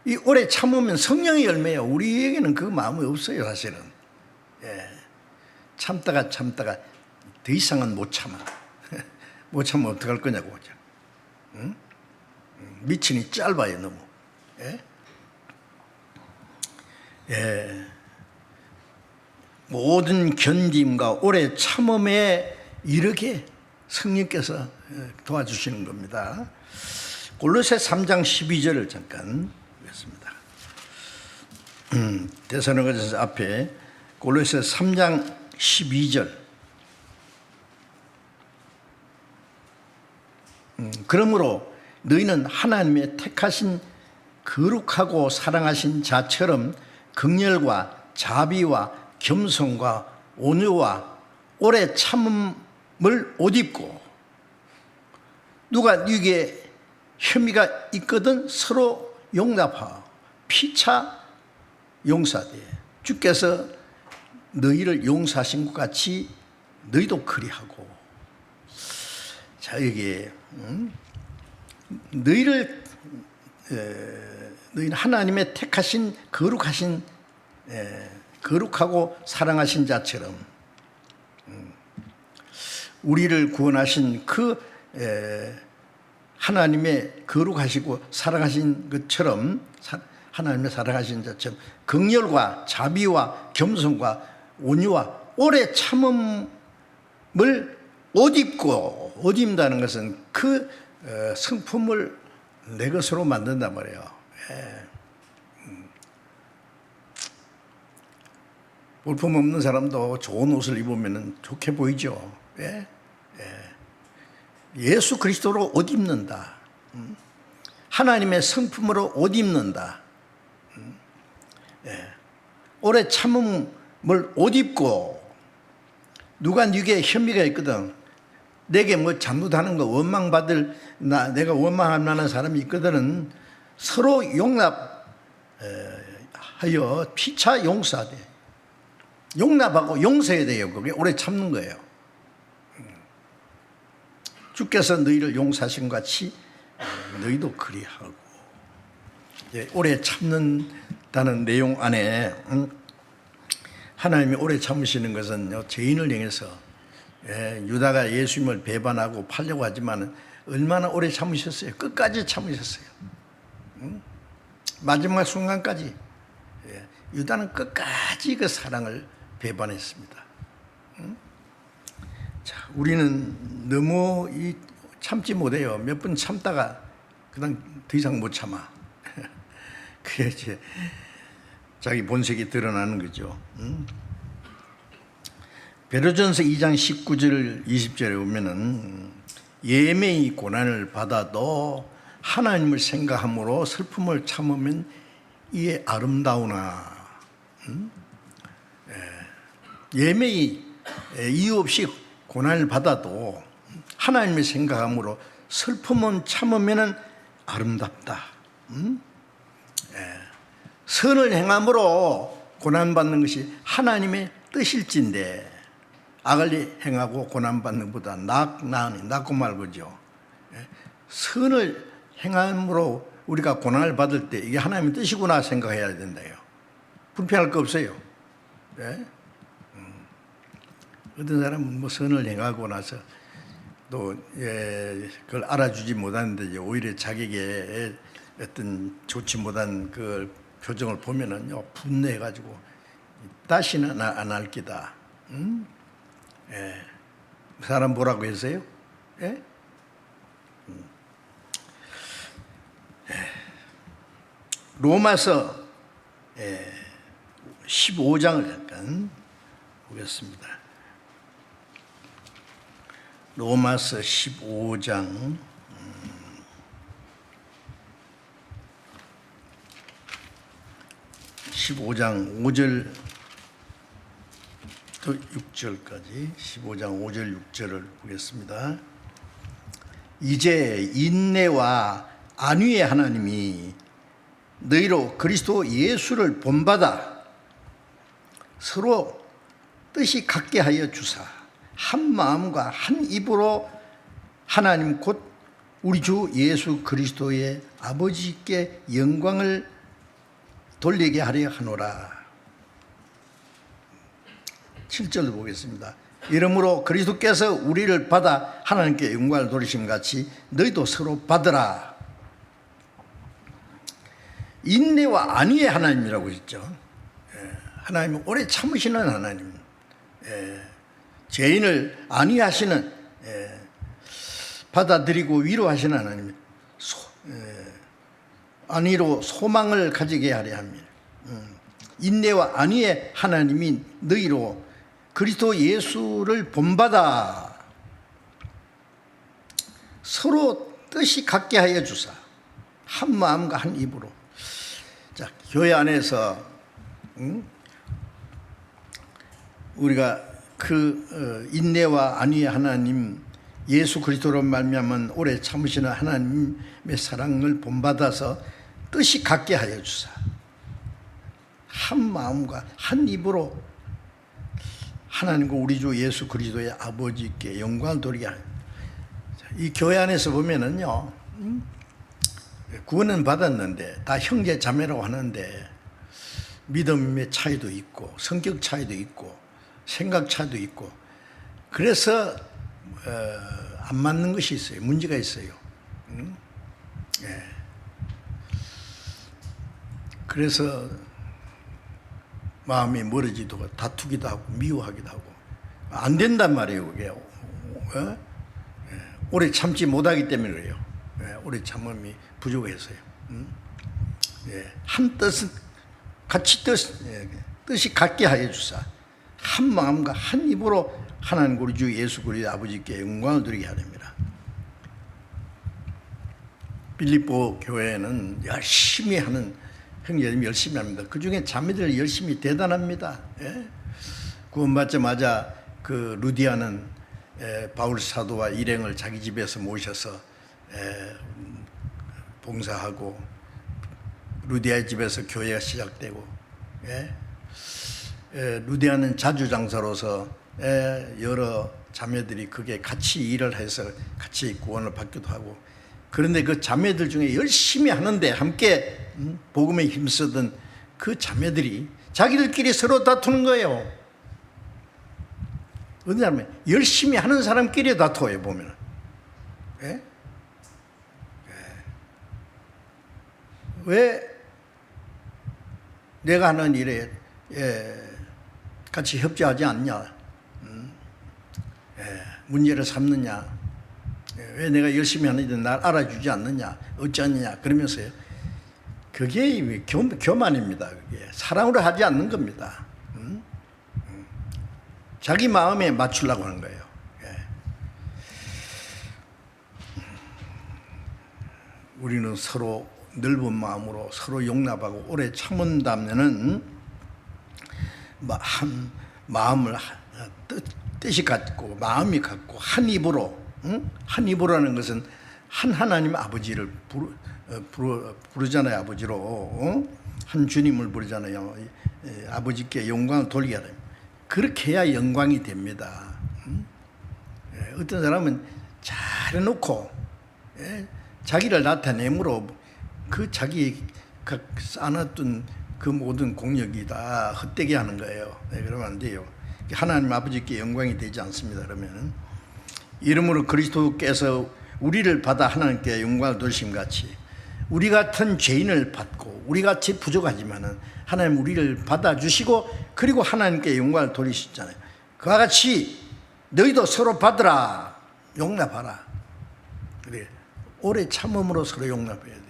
이 오래 참으면 성령의 열매예요. 우리에게는 그 마음이 없어요, 사실은. 참다가 더 이상은 못 참아. 못 참으면 어떡할 거냐고. 미친이 짧아요, 너무. 모든 견딤과 오래 참음에 이르게 성령께서 도와주시는 겁니다. 골로새 3장 12절을 잠깐 보겠습니다. 데살로니가서 앞에 골로새 3장 12절. 그러므로 너희는 하나님의 택하신 거룩하고 사랑하신 자처럼 긍휼과 자비와 겸손과 온유와 오래 참음을 옷 입고, 누가 네게 혐의가 있거든 서로 용납하고 피차 용서하되 주께서 너희를 용서하신 것 같이 너희도 그리하고. 자, 여기 너희는 하나님의 택하신 거룩하고 사랑하신 자처럼, 우리를 구원하신 그 하나님의 거룩하시고 사랑하신 것처럼, 하나님의 사랑하신 자처럼 긍휼과 자비와 겸손과 온유와 오래 참음을 옷 입고, 옷 입는다는 것은 그 성품을 내 것으로 만든단 말이에요. 볼품 없는 사람도 좋은 옷을 입으면 좋게 보이죠. 예수 그리스도로 옷 입는다. 하나님의 성품으로 옷 입는다. 오래 참음을 옷 입고, 누가 네게 혐의가 있거든, 내게 뭐 잘못하는 거 원망받을, 내가 원망할 만한 사람이 있거든, 서로 용납하여 피차 용서하되, 용납하고 용서해야 돼요. 그게 오래 참는 거예요. 주께서 너희를 용서하신 것 같이 너희도 그리하고. 오래 참는다는 내용 안에 하나님이 오래 참으시는 것은 죄인을 향해서, 유다가 예수님을 배반하고 팔려고 하지만 얼마나 오래 참으셨어요. 끝까지 참으셨어요. 마지막 순간까지. 유다는 끝까지 그 사랑을 배반했습니다. 자, 우리는 너무 참지 못해요. 몇 번 참다가 그다음 더 이상 못 참아. 그게 이제 자기 본색이 드러나는 거죠. 베드로전서 2장 19절 20절에 보면은 예매의 고난을 받아도 하나님을 생각함으로 슬픔을 참으면 이에 아름다우나. 예매의 이유 없이 고난을 받아도 하나님을 생각함으로 슬픔은 참으면 아름답다. 선을 행함으로 고난받는 것이 하나님의 뜻일진데, 악을 행하고 고난받는 것보다 낫고 말고죠. 선을 행함으로 우리가 고난을 받을 때 이게 하나님의 뜻이구나 생각해야 된다요. 불편할 거 없어요. 어떤 사람은 뭐 선을 행하고 나서 또 그걸 알아주지 못하는데 오히려 자기에게 어떤 좋지 못한 그 표정을 보면은요, 분노해가지고 다시는 안 할 기다. 사람 뭐라고 했어요? 로마서 15장을 잠깐 보겠습니다. 로마서 15장 15절 15장 5절 또 6절까지 15장 5절 6절을 보겠습니다. 이제 인내와 안위의 하나님이 너희로 그리스도 예수를 본받아 서로 뜻이 같게 하여 주사 한 마음과 한 입으로 하나님 곧 우리 주 예수 그리스도의 아버지께 영광을 돌리게 하려 하노라. 7절 보겠습니다. 이러므로 그리스도께서 우리를 받아 하나님께 영광을 돌리심 같이 너희도 서로 받으라. 인내와 안위의 하나님이라고 했죠. 하나님은 오래 참으시는 하나님, 죄인을 안위하시는, 받아들이고 위로하시는 하나님, 안위로 소망을 가지게 하려 합니다. 인내와 안위의 하나님이 너희로 그리스도 예수를 본받아 서로 뜻이 같게 하여 주사 한 마음과 한 입으로. 자, 교회 안에서 우리가 그 인내와 안위의 하나님 예수 그리스도로 말미암은 오래 참으시는 하나님의 사랑을 본받아서 뜻이 같게 하여 주사 한 마음과 한 입으로 하나님과 우리 주 예수 그리스도의 아버지께 영광을 돌리게 하는. 이 교회 안에서 보면은요, 구원은 받았는데 다 형제 자매라고 하는데 믿음의 차이도 있고 성격 차이도 있고 생각 차이도 있고 그래서 안 맞는 것이 있어요. 문제가 있어요. 그래서 마음이 멀어지기도 하고 다투기도 하고 미워하기도 하고 안 된단 말이에요. 그게 오래 참지 못하기 때문에 그래요. 오래 참음이 부족해서요. 한 뜻은 같이 뜻이 같게 하여 주사 한 마음과 한 입으로 하나님 우리 주 예수 그리스도 아버지께 영광을 드리게 하렵니다. 빌립보 교회는 열심히 하는 형제들이 열심히 합니다. 그 중에 자매들 열심히 대단합니다. 구원받자마자 그 루디아는 바울 사도와 일행을 자기 집에서 모셔서 봉사하고 루디아의 집에서 교회가 시작되고 루디아는 자주장사로서 여러 자매들이 그게 같이 일을 해서 같이 구원을 받기도 하고 그런데 그 자매들 중에 열심히 하는데 함께 복음에 힘쓰던 그 자매들이 자기들끼리 서로 다투는 거예요. 어디 하면 열심히 하는 사람끼리 다투어요 보면. 왜 내가 하는 일에 같이 협조하지 않냐? 문제를 삼느냐? 왜 내가 열심히 하는데 날 알아주지 않느냐? 어쩌느냐? 그러면서요. 그게 교만입니다. 그게 사랑으로 하지 않는 겁니다. 자기 마음에 맞추려고 하는 거예요. 우리는 서로 넓은 마음으로 서로 용납하고 오래 참은다면은 한 마음을 뜻이 같고 마음이 같고 한 입으로 한 입으로라는 것은 한 하나님 아버지를 부르잖아요. 아버지로 한 주님을 부르잖아요. 아버지께 영광을 돌리게 하라. 그렇게 해야 영광이 됩니다. 어떤 사람은 잘해놓고 자기를 나타내므로 그 자기가 쌓아놨던 그 모든 공력이 다 헛되게 하는 거예요. 그러면 안 돼요. 하나님 아버지께 영광이 되지 않습니다. 그러면 이러므로 그리스도께서 우리를 받아 하나님께 영광을 돌리심 같이 우리 같은 죄인을 받고 우리 같이 부족하지만은 하나님 우리를 받아주시고 그리고 하나님께 영광을 돌리시잖아요. 그와 같이 너희도 서로 받으라, 용납하라. 그래, 오래 참음으로 서로 용납해야 돼.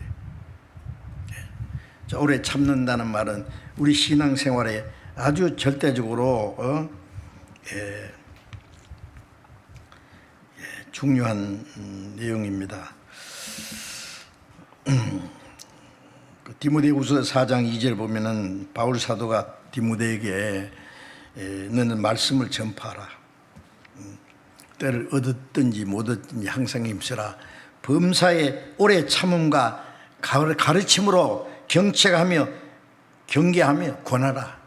자, 오래 참는다는 말은 우리 신앙생활에 아주 절대적으로 중요한 내용입니다. 디모데후서 4장 2절 보면은 바울 사도가 디모데에게 너는 말씀을 전파하라. 때를 얻었든지 못 얻든지 항상 힘쓰라. 범사에 오래 참음과 가르침으로 경책하며 경계하며 권하라.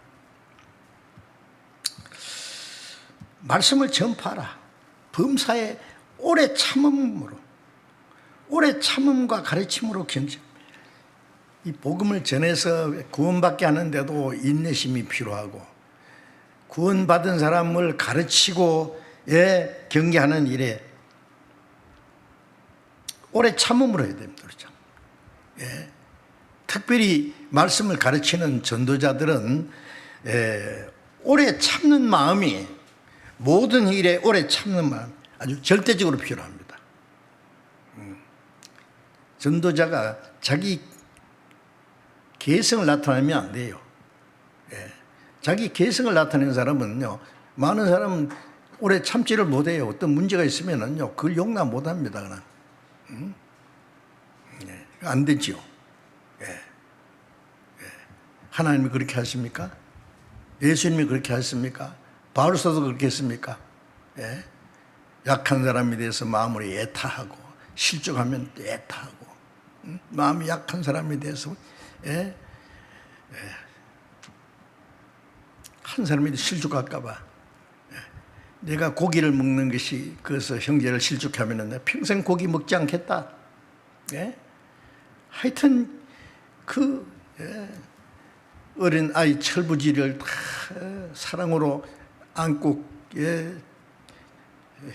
말씀을 전파하라. 범사에 오래 참음으로, 오래 참음과 가르침으로 경책. 이 복음을 전해서 구원받게 하는데도 인내심이 필요하고, 구원받은 사람을 가르치고 경계하는 일에 오래 참음으로 해야 됩니다. 그렇죠? 예. 특별히 말씀을 가르치는 전도자들은 오래 참는 마음이, 모든 일에 오래 참는 마음 아주 절대적으로 필요합니다. 전도자가 자기 개성을 나타내면 안 돼요. 예. 자기 개성을 나타내는 사람은요, 많은 사람은 오래 참지를 못해요. 어떤 문제가 있으면은요, 그걸 용납 못합니다. 그냥 예. 안 되지요. 예. 예. 하나님이 그렇게 하십니까? 예수님이 그렇게 하십니까? 바울사도 그렇게 했습니까? 예. 약한 사람에 대해서 마음으로 애타하고, 실족하면 애타하고, 마음이 약한 사람에 대해서 한 사람이 실족할까봐, 내가 고기를 먹는 것이 그래서 형제를 실족하면 내가 평생 고기 먹지 않겠다. 하여튼 어린 아이 철부지를 다 사랑으로 안고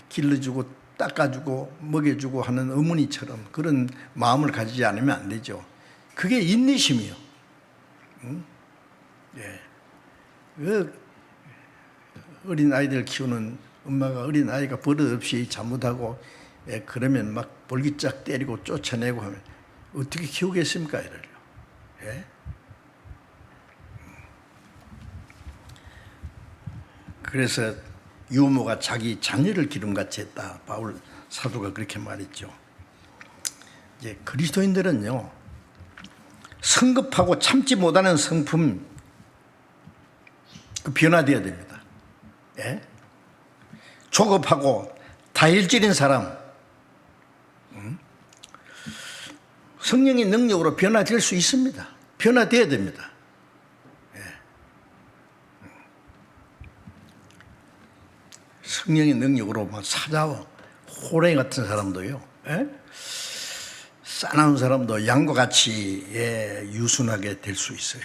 길러주고 닦아주고 먹여주고 하는 어머니처럼 그런 마음을 가지지 않으면 안 되죠. 그게 인내심이요. 어린 아이들 키우는 엄마가 어린 아이가 버릇없이 잘못하고 그러면 막 볼기짝 때리고 쫓아내고 하면 어떻게 키우겠습니까, 이를요. 그래서 유모가 자기 자녀를 기름같이 했다. 바울 사도가 그렇게 말했죠. 이제 그리스도인들은요, 성급하고 참지 못하는 성품, 변화되어야 됩니다. 조급하고 다혈질인 사람, 성령의 능력으로 변화될 수 있습니다. 변화되어야 됩니다. 성령의 능력으로 막 사자와 호랭이 같은 사람도요, 싸나운 사람도 양과 같이 유순하게 될 수 있어요.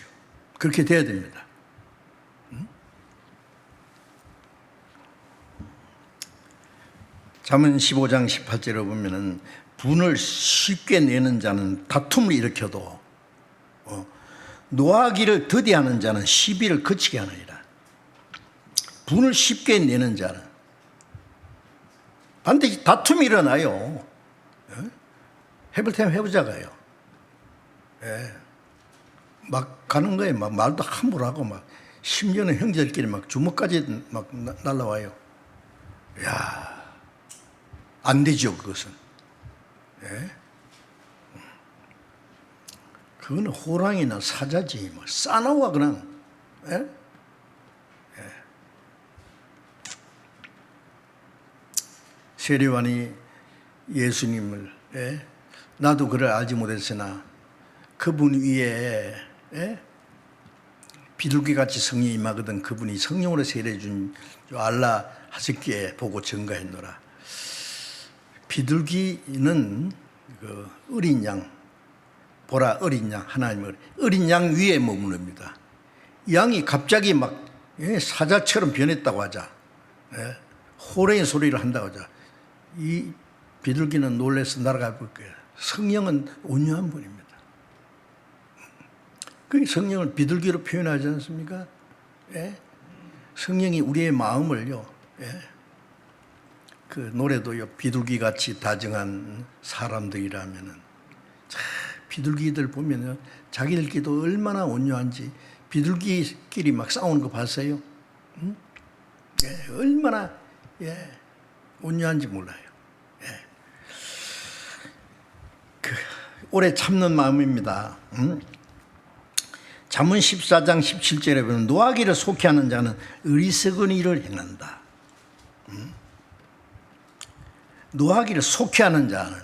그렇게 돼야 됩니다. 잠언 15장 18절에 보면은 분을 쉽게 내는 자는 다툼을 일으켜도 노하기를 더디하는 자는 시비를 그치게 하느니라. 분을 쉽게 내는 자는 반드시 다툼이 일어나요. 해볼 테면 해보자가요. 막 가는 거예요. 막 말도 함부로 하고 막 심지어는 형제들끼리 막 주먹까지 막 날라와요. 야, 안 되죠, 그것은. 그거는 호랑이나 사자지, 뭐 싸나와 그냥. 세례요한이 예수님을 나도 그를 알지 못했으나 그분 위에 비둘기같이 성령이 임하거든 그분이 성령으로 세례해 준 알라 하셨기에 보고 증거했노라. 비둘기는 그 어린 양, 보라 어린 양, 하나님의 어린 양 위에 머무릅니다. 양이 갑자기 막 사자처럼 변했다고 하자, 호랭이 소리를 한다고 하자, 이 비둘기는 놀라서 날아가 볼 거예요. 성령은 온유한 분입니다. 그 성령을 비둘기로 표현하지 않습니까? 성령이 우리의 마음을요, 그 노래도요, 비둘기같이 다정한 사람들이라면은, 비둘기들 보면은 자기들끼리도 얼마나 온유한지, 비둘기끼리 막 싸우는 거 봤어요? 얼마나 온유한지 몰라요. 오래 참는 마음입니다. 잠언 14장 17절에 보면 노하기를 속히하는 자는 어리석은 일을 행한다. 노하기를 속히하는 자는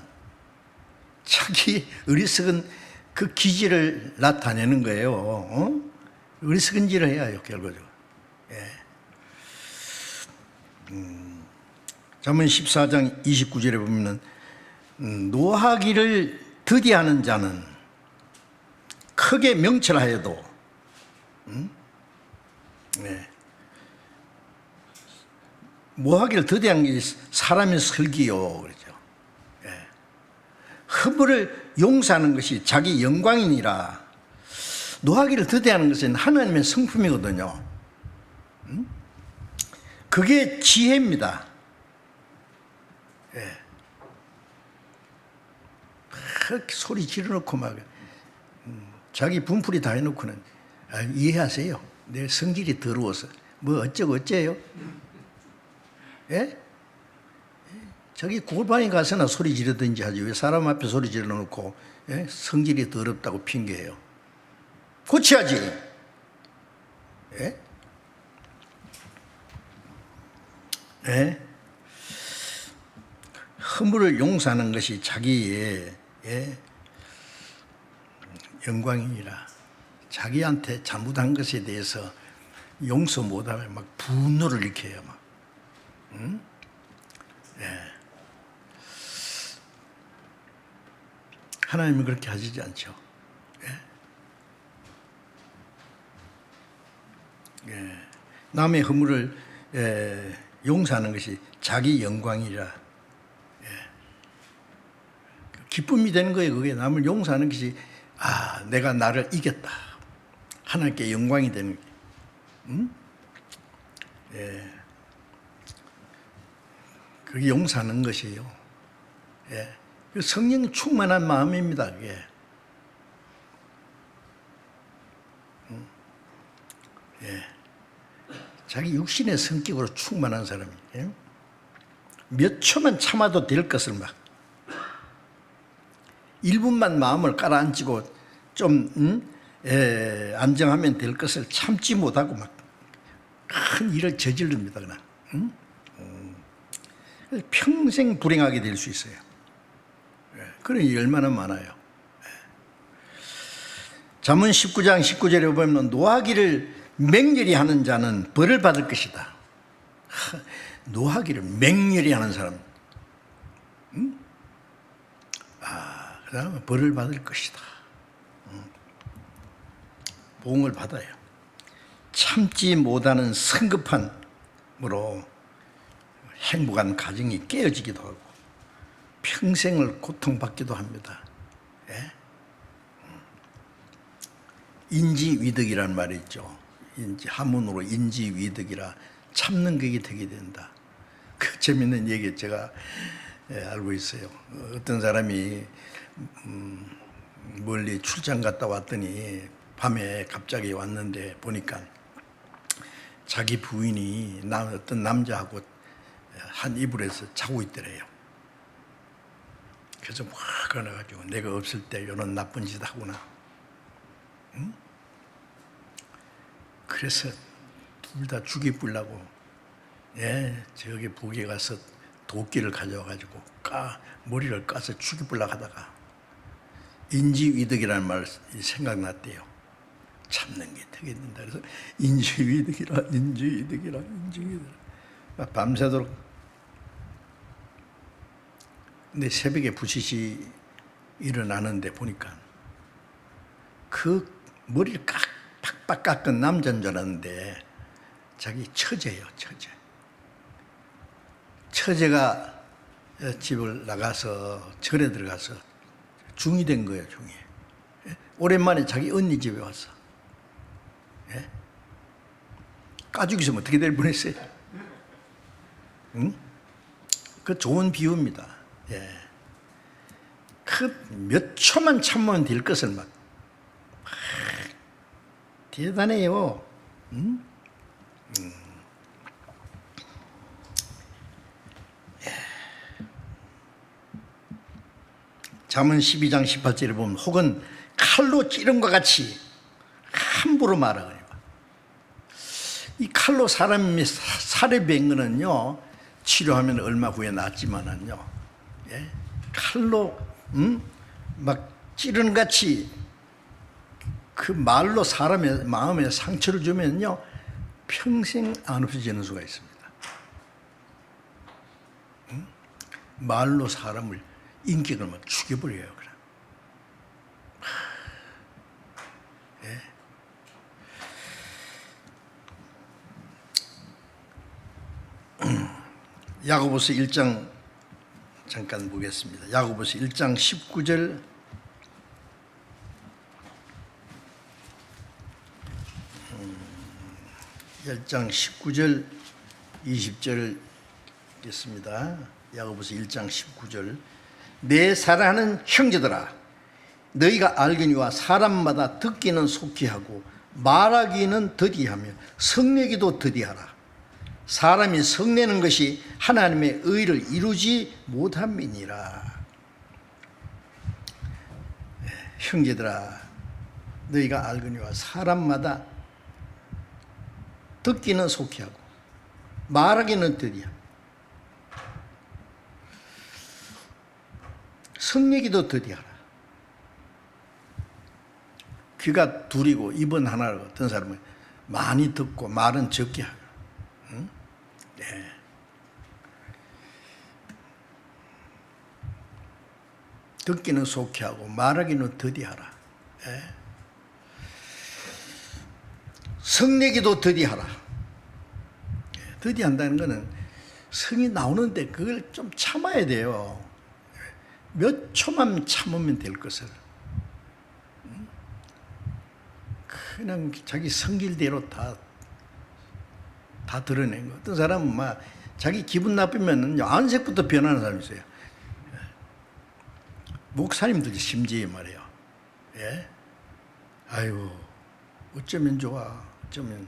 자기 어리석은 그 기질을 나타내는 거예요. 어리석은 일을 해야 해요, 결과적으로. 예. 잠언 14장 29절에 보면 노하기를 더디하는 자는 크게 명철하여도 네. 노하기를 더디한 게 사람의 설기요, 그러죠. 예. 허물을 용서하는 것이 자기 영광이니라. 노하기를 더디하는 것은 하나님의 성품이거든요. 그게 지혜입니다. 예. 소리 지르놓고 막 자기 분풀이 다 해놓고는 이해하세요. 내 성질이 더러워서 뭐 어쩌고 어째요? 예? 저기 골방에 가서나 소리 지르든지 하지 왜 사람 앞에 소리 지르놓고 예? 성질이 더럽다고 핑계해요. 고쳐야지. 예? 예? 허물을 용서하는 것이 자기의 영광이니라. 자기한테 잘못한 것에 대해서 용서 못하면 막 분노를 일으켜요. 막. 예. 하나님은 그렇게 하시지 않죠. 예. 예. 남의 허물을 용서하는 것이 자기 영광이라. 기쁨이 되는 거예요. 그게 남을 용서하는 것이 내가 나를 이겼다. 하나님께 영광이 되는 게. 예. 그게 용서하는 것이에요. 예. 성령 충만한 마음입니다. 그게. 예. 자기 육신의 성격으로 충만한 사람이에요. 예? 몇 초만 참아도 될 것을 막 1분만 마음을 깔아앉히고 좀 안정하면 될 것을 참지 못하고 막 큰 일을 저지릅니다. 그냥. 평생 불행하게 될 수 있어요. 그런 일이 얼마나 많아요. 잠언 19장 19절에 보면 노하기를 맹렬히 하는 자는 벌을 받을 것이다. 노하기를 맹렬히 하는 사람. 그 다음에 벌을 받을 것이다. 보응을 받아요. 참지 못하는 성급함으로 행복한 가정이 깨어지기도 하고 평생을 고통받기도 합니다. 예? 인지위득이라는 말이 있죠. 한문으로 인지위득이라 참는 것이 되게 된다. 그 재밌는 얘기 제가 알고 있어요. 어떤 사람이 멀리 출장 갔다 왔더니 밤에 갑자기 왔는데 보니까 자기 부인이 어떤 남자하고 한 이불에서 자고 있더래요. 그래서 화가 나가지고 내가 없을 때 이런 나쁜 짓 하구나. 응? 그래서 둘 다 죽이 뿌려고 저기 북에 가서 도끼를 가져와가지고 머리를 까서 죽이 뿌려고 하다가 인지위득이라는 말이 생각났대요. 참는 게 되게 된다. 그래서 인지위득이라. 밤새도록. 근데 새벽에 부시시 일어나는데 보니까 그 머리를 팍팍 깎은 남자인 줄 알았는데 자기 처제예요, 처제. 처제가 집을 나가서 절에 들어가서 중이 된 거예요, 중이. 오랜만에 자기 언니 집에 와서. 까죽 있으면 어떻게 될 뻔했어요? 응? 그 좋은 비유입니다. 그 몇 초만 참으면 될 것을 막 대단해요. 응? 잠언 12장 18절에 보면 혹은 칼로 찌름과 같이 한 함부로 말하거든요. 이 칼로 사람이 살해 벤 거는요, 치료하면 얼마 후에 낫지만은요, 예? 칼로 막 찌르는 같이 그 말로 사람의 마음에 상처를 주면요, 평생 안 없어지는 수가 있습니다. 말로 사람을, 인격을 막 죽여버려요. 그냥. 예. 야고보서 1장 잠깐 보겠습니다. 야고보서 1장 19절, 1장 19절 20절 있습니다. 야고보서 1장 19절. 내 사랑하는 형제들아, 너희가 알거니와 사람마다 듣기는 속히 하고 말하기는 더디하며 성내기도 더디하라. 사람이 성내는 것이 하나님의 의를 이루지 못함이니라. 형제들아, 너희가 알거니와 사람마다 듣기는 속히 하고 말하기는 더디하며 성내기도 더디하라. 귀가 둘이고 입은 하나라고 어떤 사람은 많이 듣고 말은 적게 하고. 응? 네. 듣기는 속히 하고 말하기는 더디하라. 네. 성내기도 더디하라. 네. 더디한다는 것은 성이 나오는데 그걸 좀 참아야 돼요. 몇 초만 참으면 될 것을 그냥 자기 성질대로 다 드러낸 거. 어떤 사람은 막 자기 기분 나쁘면 안색부터 변하는 사람이 있어요. 목사님들이 심지어 말이에요. 예? 아이고 어쩌면 좋아, 어쩌면.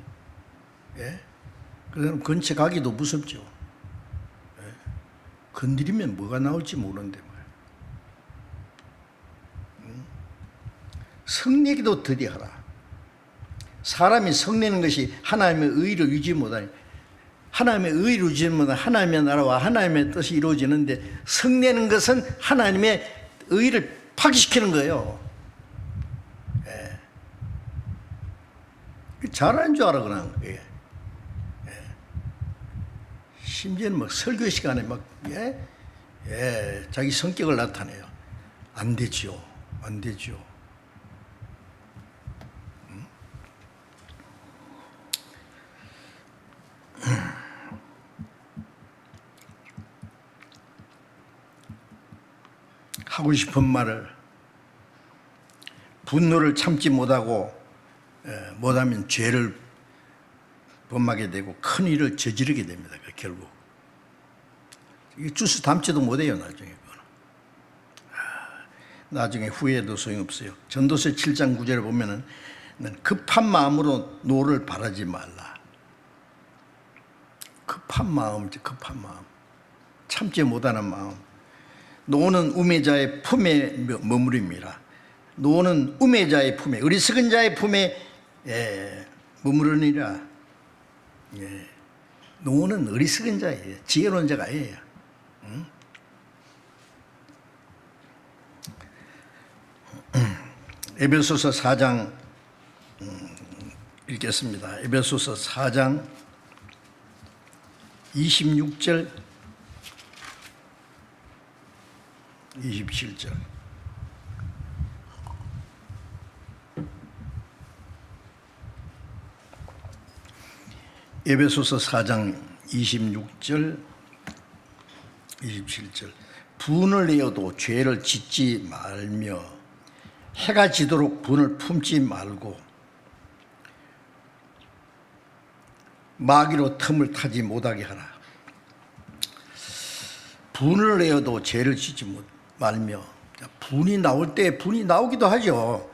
예? 그 사람 근처 가기도 무섭죠. 예? 건드리면 뭐가 나올지 모르는데 말이에요. 성내기도 더디하라. 사람이 성내는 것이 하나님의 의를 유지 못하니, 하나님의 의를 유지 못하니 하나님의 나라와 하나님의 뜻이 이루어지는데, 성내는 것은 하나님의 의를 파기시키는 거예요. 예. 잘하는 줄 알아 그냥. 예. 예. 심지어는 막 설교 시간에 막 자기 성격을 나타내요. 안 되지요, 안 되지요. 하고 싶은 말을, 분노를 참지 못하면 죄를 범하게 되고 큰 일을 저지르게 됩니다. 결국 이게 주스 담지도 못해요. 나중에 후회해도 소용없어요. 전도서 7장 9절에 보면은 급한 마음으로 노를 바라지 말라. 급한 마음, 참지 못하는 마음. 노는 우매자의 품에 머무릅니다. 노는 우매자의 품에, 어리석은 자의 품에 머무르니라. 예. 노는 어리석은 자예요. 지혜로운 자가 아니에요. 응? 에베소서 4장 읽겠습니다. 에베소서 4장 26절 27절. 에베소서 4장 26절 27절. 분을 내어도 죄를 짓지 말며 해가 지도록 분을 품지 말고 마귀로 틈을 타지 못하게 하라. 분을 내어도 죄를 짓지 말며, 분이 나올 때 분이 나오기도 하죠.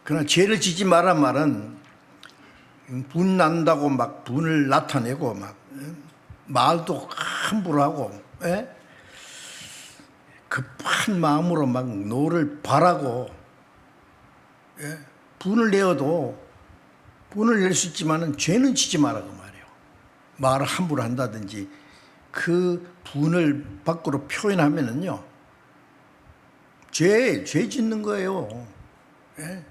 그러나 죄를 짓지 말란 말은 분 난다고 막 분을 나타내고 막 말도 함부로 하고 급한 마음으로 막 노를 바라고 분을 내어도 분을 낼 수 있지만은 죄는 짓지 마라 그 말이에요. 말을 함부로 한다든지 그 분을 밖으로 표현하면은요, 죄 짓는 거예요. 예?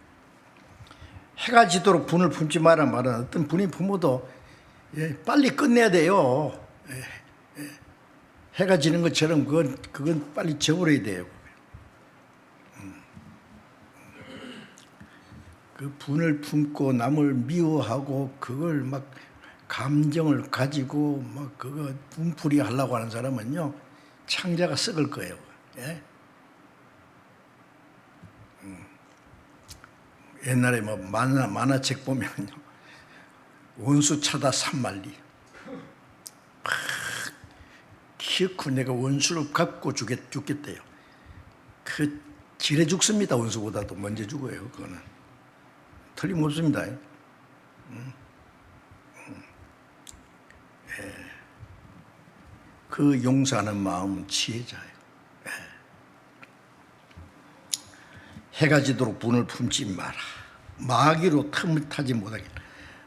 해가 지도록 분을 품지 마라 말은 어떤 분이 품어도 빨리 끝내야 돼요. 해가 지는 것처럼 그건 빨리 저버려야 돼요. 그 분을 품고 남을 미워하고 그걸 막 감정을 가지고 막 그거 분풀이 하려고 하는 사람은요, 창자가 썩을 거예요. 예? 옛날에 뭐 만화책 보면요, 원수 차다 산말리. 기어코 내가 원수를 갚고 죽겠대요. 그 지레 죽습니다. 원수보다도 먼저 죽어요. 그거는 틀림없습니다. 그 용서하는 마음은 지혜자예요. 해가 지도록 분을 품지 마라. 마귀로 틈을 타지 못하게.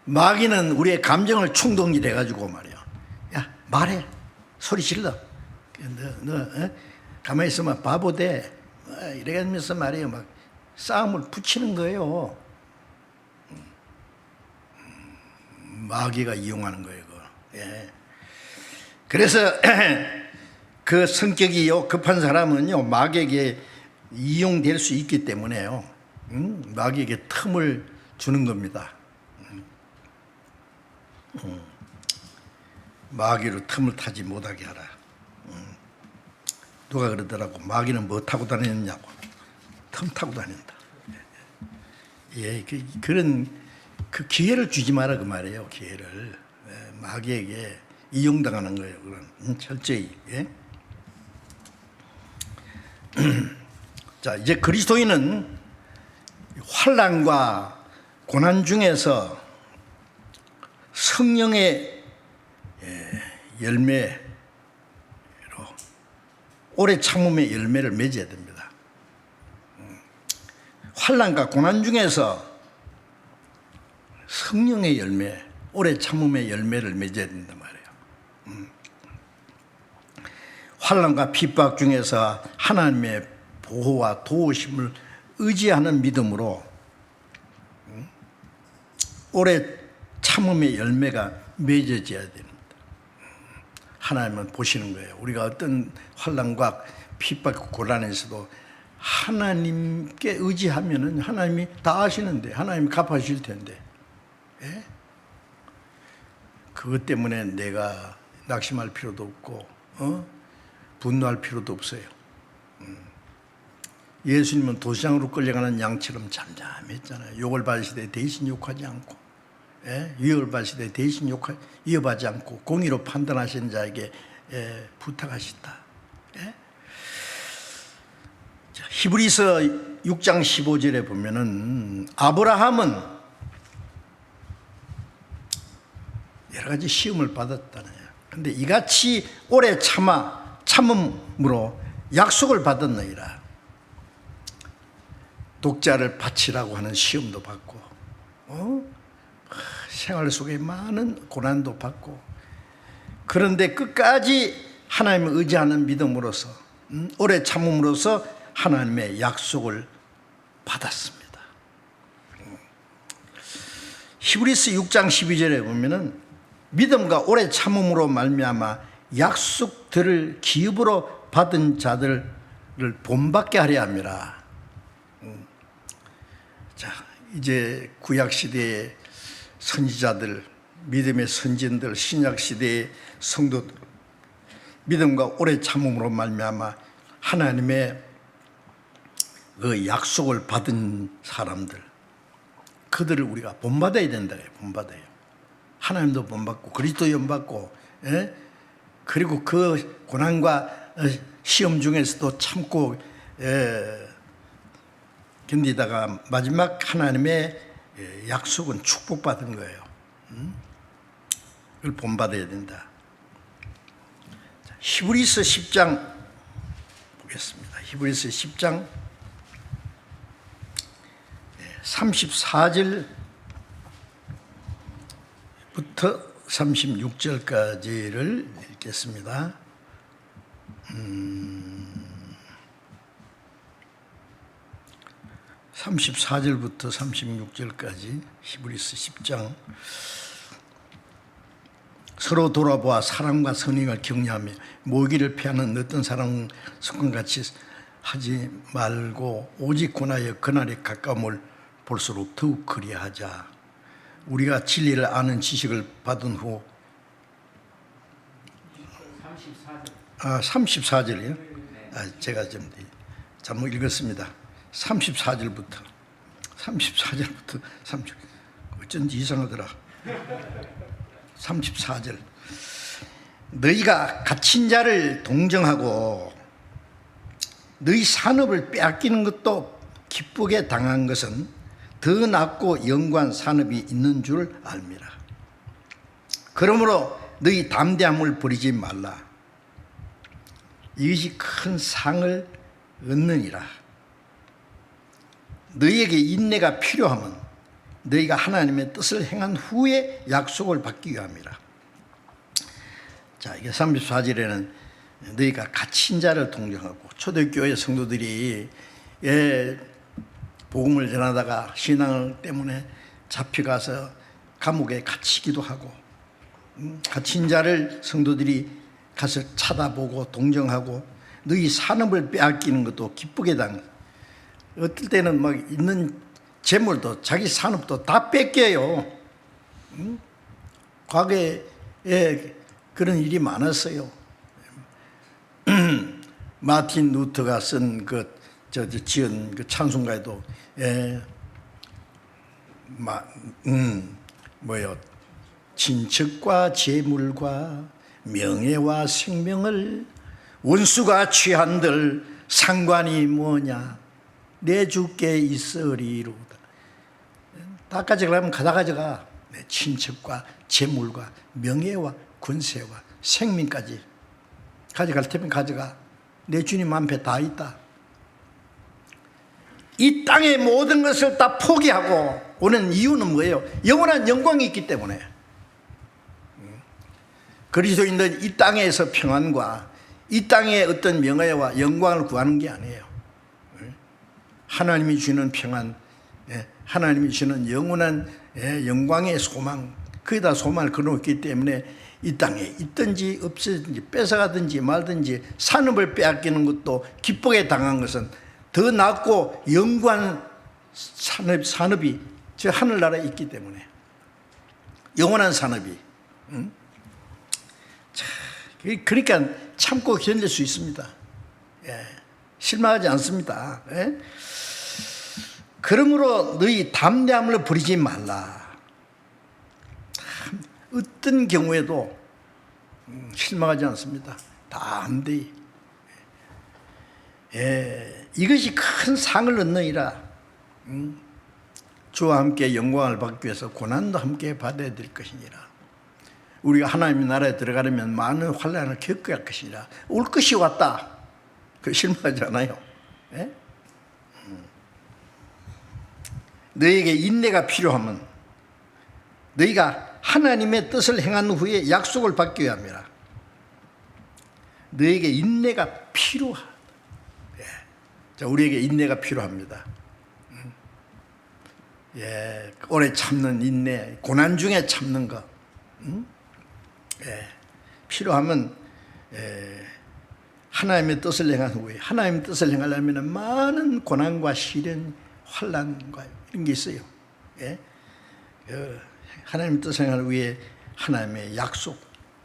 마귀는 우리의 감정을 충동질 해가지고 말이야. 야, 말해. 소리 질러. 너 가만히 있으면 바보 돼. 이래가면서 말이에요. 막 싸움을 붙이는 거예요. 마귀가 이용하는 거예요. 그거. 예. 그래서 그 성격이 급한 사람은요, 마귀에게 이용될 수 있기 때문에요. 마귀에게 틈을 주는 겁니다. 마귀로 틈을 타지 못하게 하라. 누가 그러더라고. 마귀는 뭐 타고 다니느냐고. 틈 타고 다닌다. 예, 그런 그 기회를 주지 마라 그 말이에요. 기회를. 마귀에게 이용당하는 거예요. 그건 철저히. 예? 자, 이제 그리스도인은 환난과 고난 중에서 성령의 열매로 오래 참음의 열매를 맺어야 됩니다. 환난과 고난 중에서 성령의 열매, 오래 참음의 열매를 맺어야 된단 말이에요. 환난과 핍박 중에서 하나님의 보호와 도우심을 의지하는 믿음으로 오래 참음의 열매가 맺어져야 됩니다. 하나님은 보시는 거예요. 우리가 어떤 환난과 핍박 고난에서도 하나님께 의지하면은 하나님이 다 아시는데, 하나님이 갚아주실 텐데, 예? 그것 때문에 내가 낙심할 필요도 없고 분노할 필요도 없어요. 예수님은 도시장으로 끌려가는 양처럼 잠잠했잖아요. 욕을 받으시되 대신 욕하지 않고, 위협을 받으시되 대신 위협하지 않고 공의로 판단하시는 자에게 부탁하신다. 히브리서 6장 15절에 보면은 아브라함은 여러 가지 시험을 받았다네요. 근데 이같이 오래 참음으로 약속을 받았느니라. 독자를 바치라고 하는 시험도 받고, 생활 속에 많은 고난도 받고, 그런데 끝까지 하나님을 의지하는 믿음으로서 오래 참음으로써 하나님의 약속을 받았습니다. 히브리서 6장 12절에 보면은 믿음과 오래 참음으로 말미암아 약속들을 기업으로 받은 자들을 본받게 하려 함이라. 자, 이제 구약 시대의 선지자들, 믿음의 선진들, 신약 시대의 성도들, 믿음과 오래 참음으로 말미암아 하나님의 그 약속을 받은 사람들, 그들을 우리가 본받아야 된다. 본받아요. 하나님도 본받고 그리스도도 본받고, 그리고 그 고난과 시험 중에서도 참고 견디다가 마지막 하나님의 약속은 축복받은 거예요. 그걸 본받아야 된다. 히브리서 10장 보겠습니다. 히브리서 10장 34절 36절까지를 읽겠습니다. 34절부터 36절까지 히브리서 10장. 서로 돌아보아 사랑과 선행을 격려하며 모기를 피하는 어떤 사람 습관같이 하지 말고 오직 권하여 그날에 가까움을 볼수록 더욱 그리하자. 우리가 진리를 아는 지식을 받은 후 34절이요? 제가 좀 잘못 읽었습니다. 34절부터 30 어쩐지 이상하더라. 34절. 너희가 갇힌 자를 동정하고 너희 산업을 빼앗기는 것도 기쁘게 당한 것은 더 낫고 영광한 산업이 있는 줄 알미라. 그러므로 너희 담대함을 버리지 말라. 이것이 큰 상을 얻느니라. 너희에게 인내가 필요하면 너희가 하나님의 뜻을 행한 후에 약속을 받기 위함이라. 자, 이게 34절에는 너희가 갇힌 자를 동정하고, 초대교회 성도들이 복음을 전하다가 신앙 때문에 잡혀가서 감옥에 갇히기도 하고, 갇힌 자를 성도들이 가서 쳐다보고 동정하고, 너희 산업을 빼앗기는 것도 기쁘게 당해. 어떨 때는 막 있는 재물도 자기 산업도 다 뺏겨요. 과거에 그런 일이 많았어요. 마틴 루터가 쓴 지은 그 찬송가에도 친척과 재물과 명예와 생명을 원수가 취한들 상관이 뭐냐, 내 주께 있으리로다. 다 가져가려면 다 가져가. 내 친척과 재물과 명예와 권세와 생명까지 가져갈 테면 가져가. 내 주님 앞에 다 있다. 이 땅의 모든 것을 다 포기하고 오는 이유는 뭐예요? 영원한 영광이 있기 때문에. 그리스도인들은 이 땅에서 평안과 이 땅의 어떤 명예와 영광을 구하는 게 아니에요. 하나님이 주는 평안, 하나님이 주는 영원한 영광의 소망, 거기다 소망을 걸어놓기 때문에 이 땅에 있든지 없든지 뺏어가든지 말든지 산업을 빼앗기는 것도 기쁘게 당한 것은 더 낫고 영광 산업이 저 하늘나라에 있기 때문에, 영원한 산업이. 그러니까 참고 견딜 수 있습니다. 실망하지 않습니다. 그러므로 너희 담대함을 버리지 말라. 어떤 경우에도 실망하지 않습니다. 담대히. 이것이 큰 상을 얻느니라. 주와 함께 영광을 받기 위해서 고난도 함께 받아야 될 것이니라. 우리가 하나님의 나라에 들어가려면 많은 환난을 겪어야 할 것이니라. 올 것이 왔다. 그 실망하지 않아요. 너에게 인내가 필요하면 너희가 하나님의 뜻을 행한 후에 약속을 받기 위함이라. 너에게 인내가 필요하다. 자, 우리에게 인내가 필요합니다. 오래 참는 인내, 고난 중에 참는 것. 필요하면 하나님의 뜻을 행한 후에, 하나님의 뜻을 행하려면 많은 고난과 시련, 환난과 이런 게 있어요. 하나님의 뜻을 행하는 후에 하나님의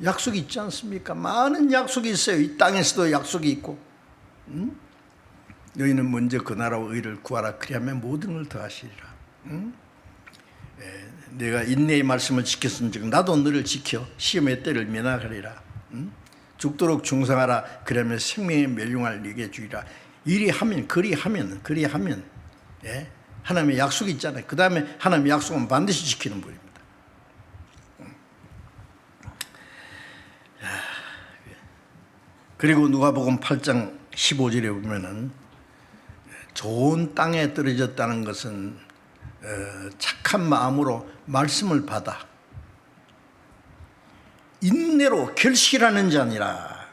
약속이 있지 않습니까? 많은 약속이 있어요. 이 땅에서도 약속이 있고. 너희는 먼저 그 나라와 의를 구하라. 그리하면 모든 걸 더하시리라. 내가 인내의 말씀을 지켰으면 지금 나도 너를 지켜 시험의 때를 면하리라. 죽도록 중상하라. 그러면 생명의 멸용할 네게 주리라. 이리하면 그리하면 하나님의 약속이 있잖아요. 그 다음에 하나님의 약속은 반드시 지키는 분입니다. 그리고 누가복음 8장 15절에 보면은 좋은 땅에 떨어졌다는 것은 착한 마음으로 말씀을 받아 인내로 결실하는 자니라.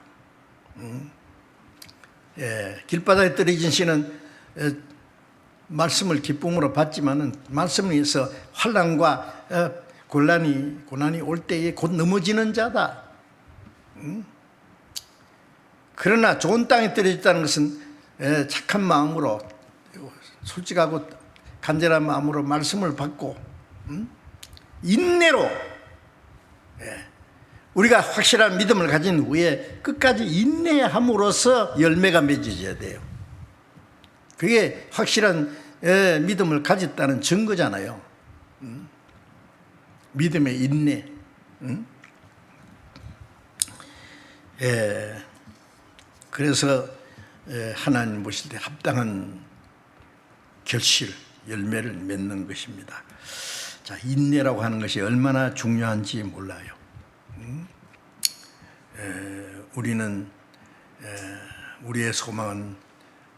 길바닥에 떨어진 씨는 말씀을 기쁨으로 받지만은 말씀을 위해서 환난과 고난이 올 때에 곧 넘어지는 자다. 그러나 좋은 땅에 떨어졌다는 것은 착한 마음으로, 솔직하고 간절한 마음으로 말씀을 받고 인내로, 우리가 확실한 믿음을 가진 후에 끝까지 인내함으로써 열매가 맺어져야 돼요. 그게 확실한 믿음을 가졌다는 증거잖아요. 믿음의 인내. 그래서 하나님 보실 때 합당한 결실, 열매를 맺는 것입니다. 자, 인내라고 하는 것이 얼마나 중요한지 몰라요. 우리는 우리의 소망은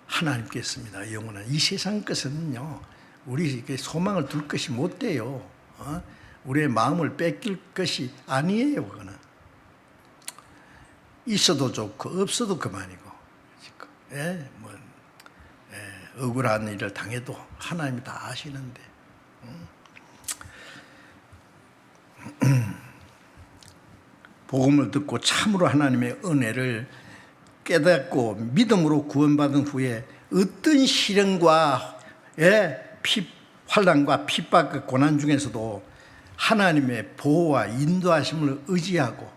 하나님께 있습니다. 영원한 이 세상 것은요, 우리 소망을 둘 것이 못 돼요. 우리의 마음을 뺏길 것이 아니에요. 그거는 있어도 좋고 없어도 그만이고, 억울한 일을 당해도 하나님이 다 아시는데, 복음을 듣고 참으로 하나님의 은혜를 깨닫고 믿음으로 구원받은 후에 어떤 시련과 환난과 핍박, 고난 중에서도 하나님의 보호와 인도하심을 의지하고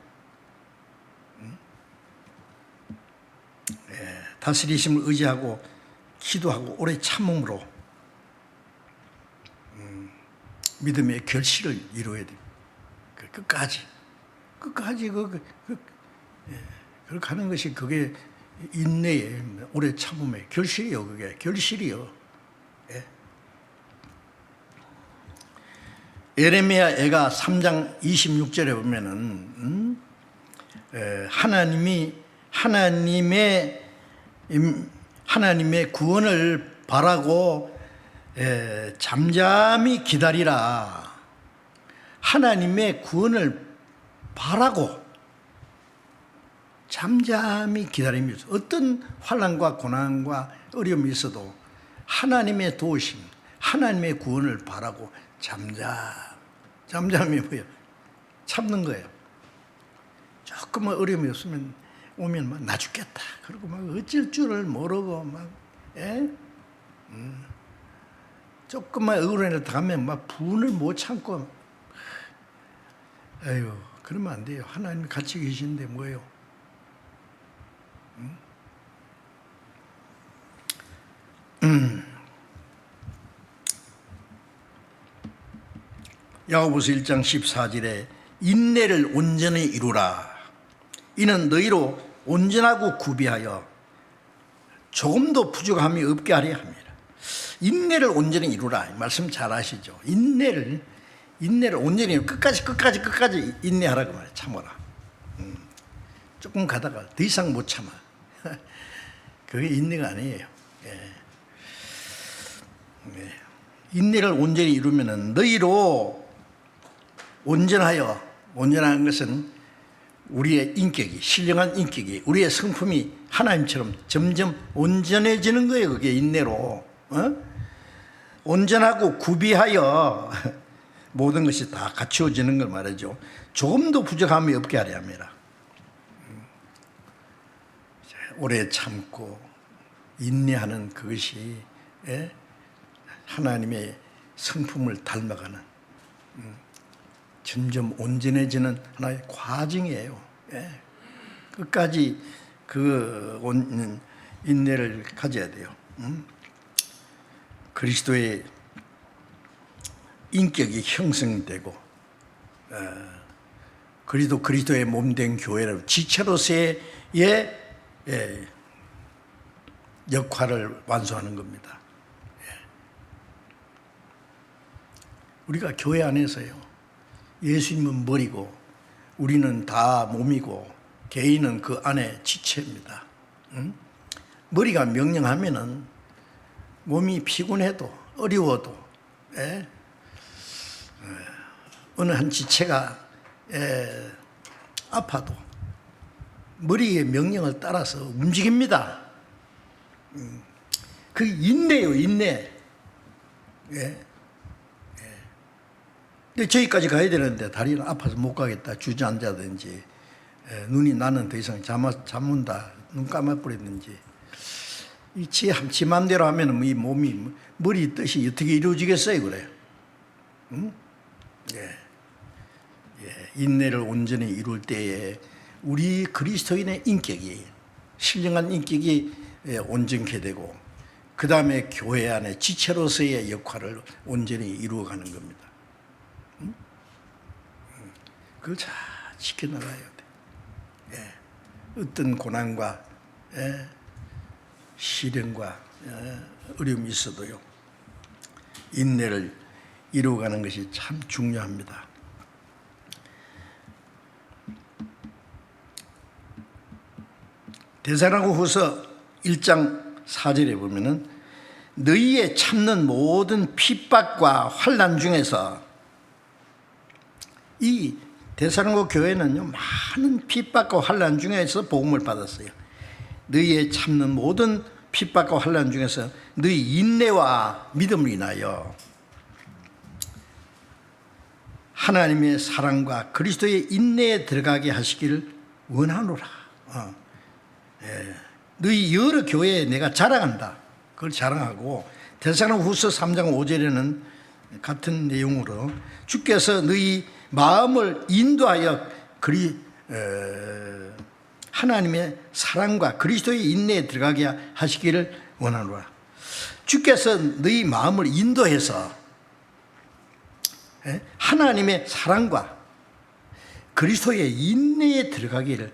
다스리심을 의지하고 기도하고 오래 참음으로 믿음의 결실을 이루어야 됩니다. 끝까지 그렇게 하는 것이, 그게 인내의 오래 참음의 결실이요. 그게 결실이요. 예레미야 애가 3장 26절에 보면은 하나님의 구원을 바라고 잠잠히 기다리라. 하나님의 구원을 바라고 잠잠히 기다리면서 어떤 환난과 고난과 어려움이 있어도 하나님의 도우심, 하나님의 구원을 바라고 잠잠히 뭐예요? 참는 거예요. 조금만 어려움이 오면 막 나 죽겠다. 그리고 막 어쩔 줄을 모르고 막 조금만 억울한 일 당하면 막 분을 못 참고, 아유, 그러면 안 돼요. 하나님이 같이 계시는데 뭐예요? 야고보서 1장 14절에 인내를 온전히 이루라. 이는 너희로 온전하고 구비하여 조금도 부족함이 없게 하려 합니다. 인내를 온전히 이루라. 말씀 잘 아시죠? 인내를 온전히 끝까지 인내하라고 말해요. 참아라. 조금 가다가 더 이상 못 참아. 그게 인내가 아니에요. 인내를 온전히 이루면은 너희로 온전한 것은 우리의 인격이, 신령한 인격이, 우리의 성품이 하나님처럼 점점 온전해지는 거예요. 그게 인내로. 온전하고 구비하여 모든 것이 다 갖추어지는 걸 말하죠. 조금도 부족함이 없게 하려 합니다. 오래 참고 인내하는 그것이 하나님의 성품을 닮아가는 점점 온전해지는 하나의 과정이에요. 끝까지 그 인내를 가져야 돼요. 그리스도의 인격이 형성되고 그리스도의 몸된 교회를 지체로서의 역할을 완수하는 겁니다. 우리가 교회 안에서요, 예수님은 머리고 우리는 다 몸이고 개인은 그 안에 지체입니다. 머리가 명령하면은 몸이 피곤해도 어려워도 어느 한 지체가 아파도 머리의 명령을 따라서 움직입니다. 그 인내요, 인내. 예. 근데 저기까지 가야 되는데 다리는 아파서 못 가겠다 주저앉아든지 눈이 나는 더 이상 잠온다 눈 감아버렸는지 지 맘대로 하면 이 몸이 머리 뜻이 어떻게 이루어지겠어요 그래. 응? 예. 인내를 온전히 이룰 때에 우리 그리스도인의 인격이 신령한 인격이 온전케 되고 그 다음에 교회 안에 지체로서의 역할을 온전히 이루어가는 겁니다. 그걸 잘 지켜나가야 돼. 어떤 고난과 시련과 어려움이 있어도요. 인내를 이루어가는 것이 참 중요합니다. 데살로니가후서 1장 4절에 보면은 너희의 참는 모든 핍박과 환난 중에서 이 데살로니가 교회는요 많은 핍박과 환난 중에서 복음을 받았어요. 너희의 참는 모든 핍박과 환난 중에서 너희 인내와 믿음을 인하여 하나님의 사랑과 그리스도의 인내에 들어가게 하시기를 원하노라. 너희 여러 교회에 내가 자랑한다. 그걸 자랑하고 데살로니가후서 3장 5절에는 같은 내용으로 주께서 너희 마음을 인도하여 하나님의 사랑과 그리스도의 인내에 들어가게 하시기를 원하노라. 주께서 너희 마음을 인도해서 하나님의 사랑과 그리스도의 인내에 들어가게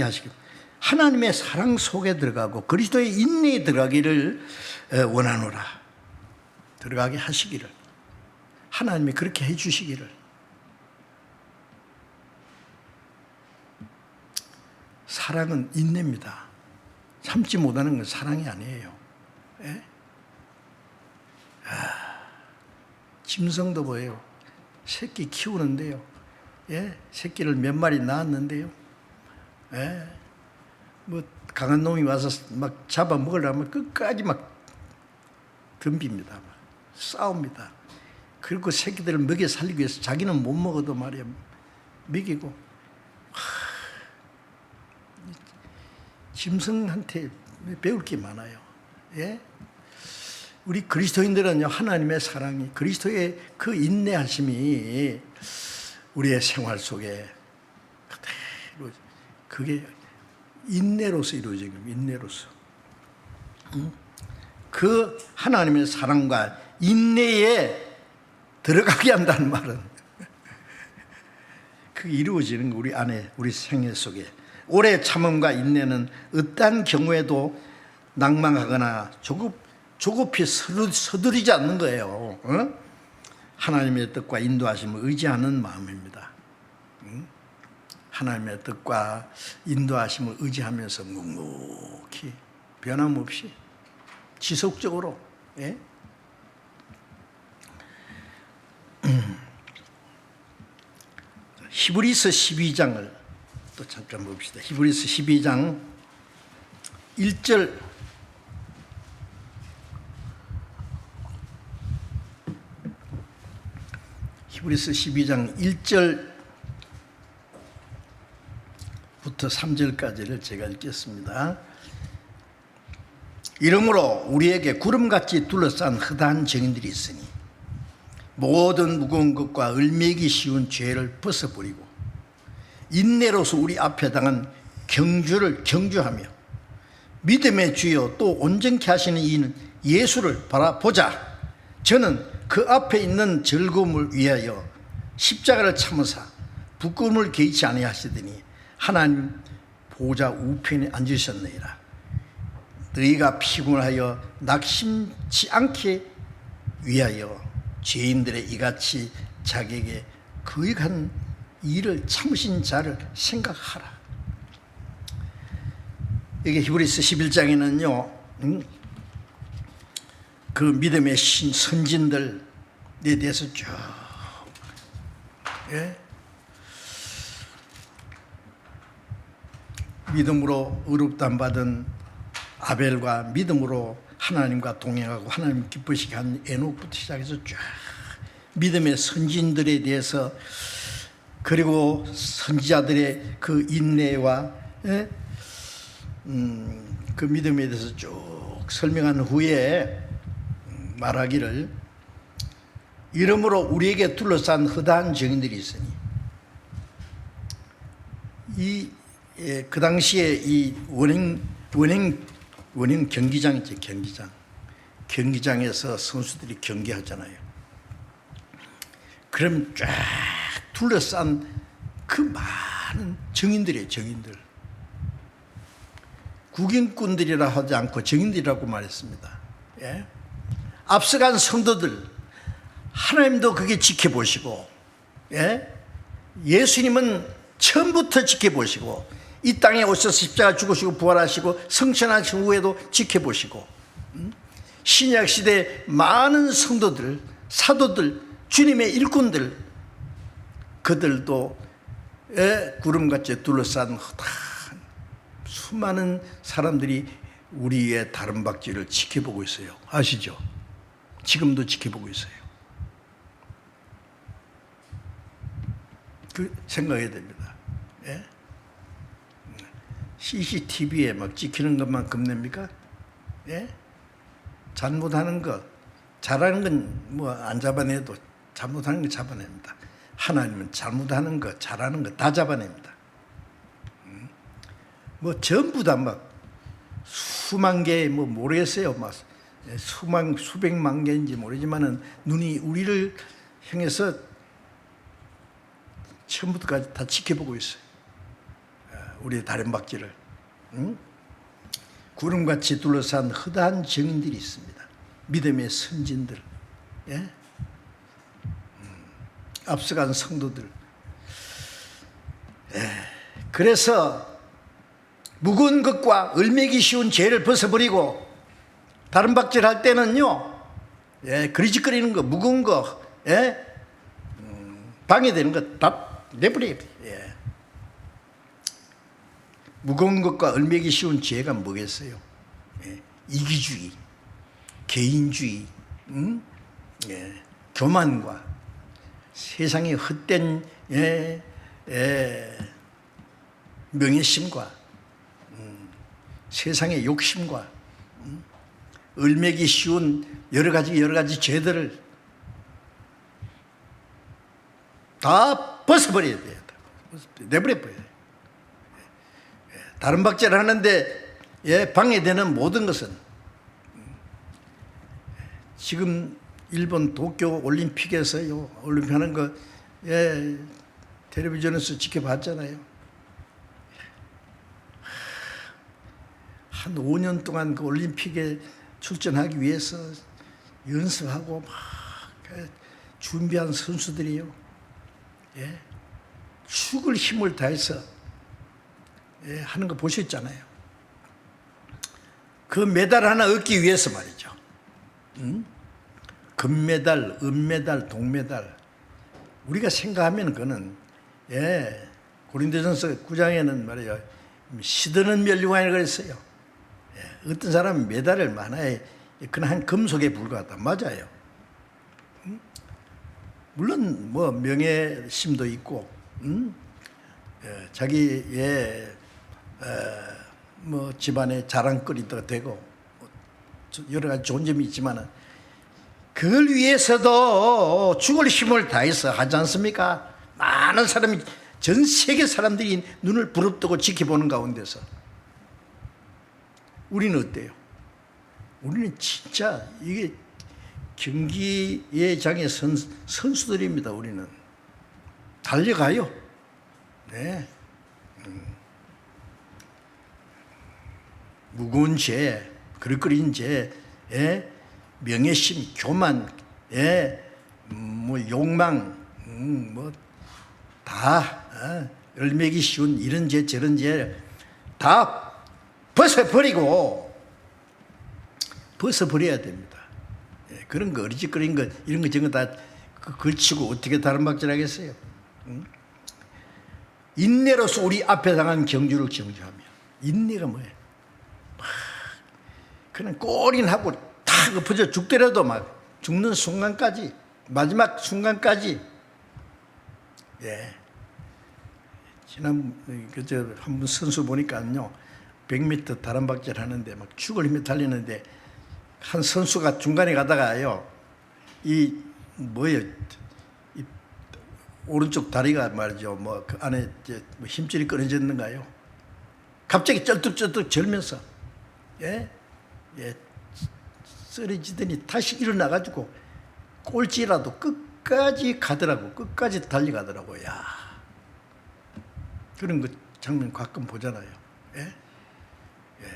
하시기를, 하나님의 사랑 속에 들어가고 그리스도의 인내에 들어가기를 원하노라. 들어가게 하시기를, 하나님이 그렇게 해주시기를. 사랑은 인내입니다. 참지 못하는 건 사랑이 아니에요. 짐승도 보여요. 새끼 키우는데요. 새끼를 몇 마리 낳았는데요. 뭐 강한 놈이 와서 막 잡아 먹으려면 끝까지 막 덤빕니다. 막 싸웁니다. 그리고 새끼들을 먹여 살리기 위해서 자기는 못 먹어도 말이야 먹이고. 짐승한테 배울 게 많아요. 우리 그리스도인들은요, 하나님의 사랑이, 그리스도의 그 인내하심이 우리의 생활 속에 그대로, 그게 인내로서 이루어진 겁니다. 인내로서. 그 하나님의 사랑과 인내에 들어가게 한다는 말은 그게 이루어지는 거, 우리 안에, 우리 생애 속에. 오래 참음과 인내는 어떠한 경우에도 낭망하거나 조급히 서두르지 않는 거예요. 하나님의 뜻과 인도하심을 의지하는 마음입니다. 하나님의 뜻과 인도하심을 의지하면서 묵묵히 변함없이 지속적으로. 히브리서 12장을 또 잠깐 봅시다. 히브리서 12장 1절 히브리서 12장 1절부터 3절까지를 제가 읽겠습니다. 이러므로 우리에게 구름같이 둘러싼 허다한 증인들이 있으니 모든 무거운 것과 을매기 쉬운 죄를 벗어버리고 인내로서 우리 앞에 당한 경주를 경주하며 믿음의 주여 또 온전케 하시는 이는 예수를 바라보자. 저는 그 앞에 있는 즐거움을 위하여 십자가를 참으사 부끄러움을 개의치 아니하시더니 하나님 보좌 우편에 앉으셨느니라. 너희가 피곤하여 낙심치 않게 위하여 죄인들의 이같이 자기에게 거역한 일을 참으신 자를 생각하라. 이게 히브리서 11장에는요 그 믿음의 선진들에 대해서 쭉 믿음으로 의롭다함 받은 아벨과 믿음으로 하나님과 동행하고 하나님 기쁘시게 한 에녹부터 시작해서 쫙 믿음의 선진들에 대해서, 그리고 선지자들의 그 인내와 그 믿음에 대해서 쭉 설명한 후에 말하기를, 이러므로 우리에게 둘러싼 허다한 증인들이 있으니, 그 당시에 이 원형 경기장이죠. 경기장에서 선수들이 경기하잖아요. 그럼 쫙 둘러싼 그 많은 증인들이에요. 증인들. 구경꾼들이라 하지 않고 증인들이라고 말했습니다. 예? 앞서간 성도들, 하나님도 그게 지켜보시고, 예? 예수님은 처음부터 지켜보시고, 이 땅에 오셔서 십자가 죽으시고 부활하시고 성천하신 후에도 지켜보시고, 신약시대 많은 성도들, 사도들, 주님의 일꾼들, 그들도 구름같이 둘러싼 허다한 수많은 사람들이 우리의 다름박질을 지켜보고 있어요. 아시죠? 지금도 지켜보고 있어요. 그 생각해야 됩니다. 예? CCTV에 막 찍히는 것만 겁냅니까? 예? 잘못하는 것, 잘하는 건 뭐 안 잡아내도 잘못하는 거 잡아냅니다. 하나님은 잘못하는 것, 잘하는 것 다 잡아냅니다. 뭐 전부 다 막 수만 개, 뭐 모르겠어요. 막 수백만 개인지 모르지만은 눈이 우리를 향해서 처음부터까지 다 지켜보고 있어요. 우리의 다름박질을. 구름같이 둘러싼 허다한 증인들이 있습니다. 믿음의 선진들, 예? 앞서간 성도들. 예. 그래서 무거운 것과 을매기 쉬운 죄를 벗어버리고, 다름박질 할 때는요, 예, 그리짓거리는 거, 무거운 거, 예? 방해되는 거 다 내버려야 돼. 예. 무거운 것과 을매기 쉬운 죄가 뭐겠어요? 예. 이기주의, 개인주의, 예. 교만과 세상의 헛된 명예심과 세상의 욕심과 을매기 쉬운 여러 가지 죄들을 다 벗어버려야 돼요. 내버려버려야 돼요. 다름박질 하는데 방해되는 모든 것은, 지금 일본 도쿄 올림픽에서요, 올림픽 하는 거 텔레비전에서 지켜봤잖아요. 한 5년 동안 그 올림픽에 출전하기 위해서 연습하고 막 준비한 선수들이요, 예, 죽을 힘을 다해서 하는 거 보셨잖아요. 그 메달 하나 얻기 위해서 말이죠. 금메달, 은메달, 동메달. 우리가 생각하면 그는, 고린도전서 9장에는 말이죠, 시드는 멸류관이라고 그랬어요. 어떤 사람은 메달을 많아야 그냥 한 금속에 불과하다. 맞아요. 물론 뭐 명예심도 있고, 자기의 뭐 집안의 자랑거리도 되고 여러 가지 좋은 점이 있지만은, 그걸 위해서도 죽을 힘을 다해서 하지 않습니까? 많은 사람이, 전 세계 사람들이 눈을 부릅뜨고 지켜보는 가운데서 우리는 어때요? 우리는 진짜 이게 경기의 장의 선수들입니다. 우리는 달려가요. 네. 무거운 죄, 그릇거린 죄, 명예심, 교만, 뭐 욕망, 뭐 다 열매기 쉬운 이런 죄 저런 죄 다 벗어버려야 됩니다. 그런 거 어리직거린 거 이런 거 저런 거 다 걸치고 어떻게 다름박질 하겠어요? 인내로서 우리 앞에 당한 경주를 경주하며, 인내가 뭐예요? 그냥 꼬린하고 탁 엎어져 죽더라도 막 죽는 순간까지, 마지막 순간까지. 예. 지난 그저 한번 선수 보니까요, 100m 다람박질 하는데 막 죽을 힘에 달리는데 한 선수가 중간에 가다가요, 이 뭐예요? 이 오른쪽 다리가 말이죠, 뭐 그 안에 이제 뭐 힘줄이 끊어졌는가요? 갑자기 쩔뚝쩔뚝 절면서, 예, 예, 쓰러지더니 다시 일어나가지고 꼴찌라도 끝까지 가더라고. 끝까지 달려가더라고. 야, 그런 그 장면 가끔 보잖아요. 예? 예.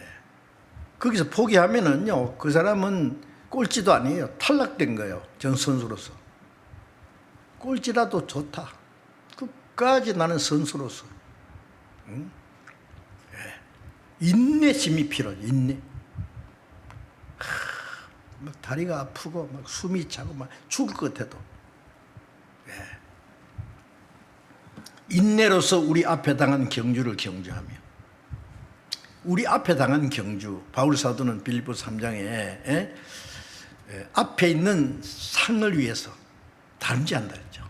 거기서 포기하면은요, 그 사람은 꼴찌도 아니에요. 탈락된 거예요. 전 선수로서. 꼴찌라도 좋다. 끝까지 나는 선수로서. 응? 예. 인내심이 필요해. 인내. 막 다리가 아프고 막 숨이 차고 막 죽을 것 같아도, 예. 인내로서 우리 앞에 당한 경주를 경주하며, 우리 앞에 당한 경주, 바울 사도는 빌립보 3장에 예? 예, 앞에 있는 상을 위해서 다른지 안다 했죠.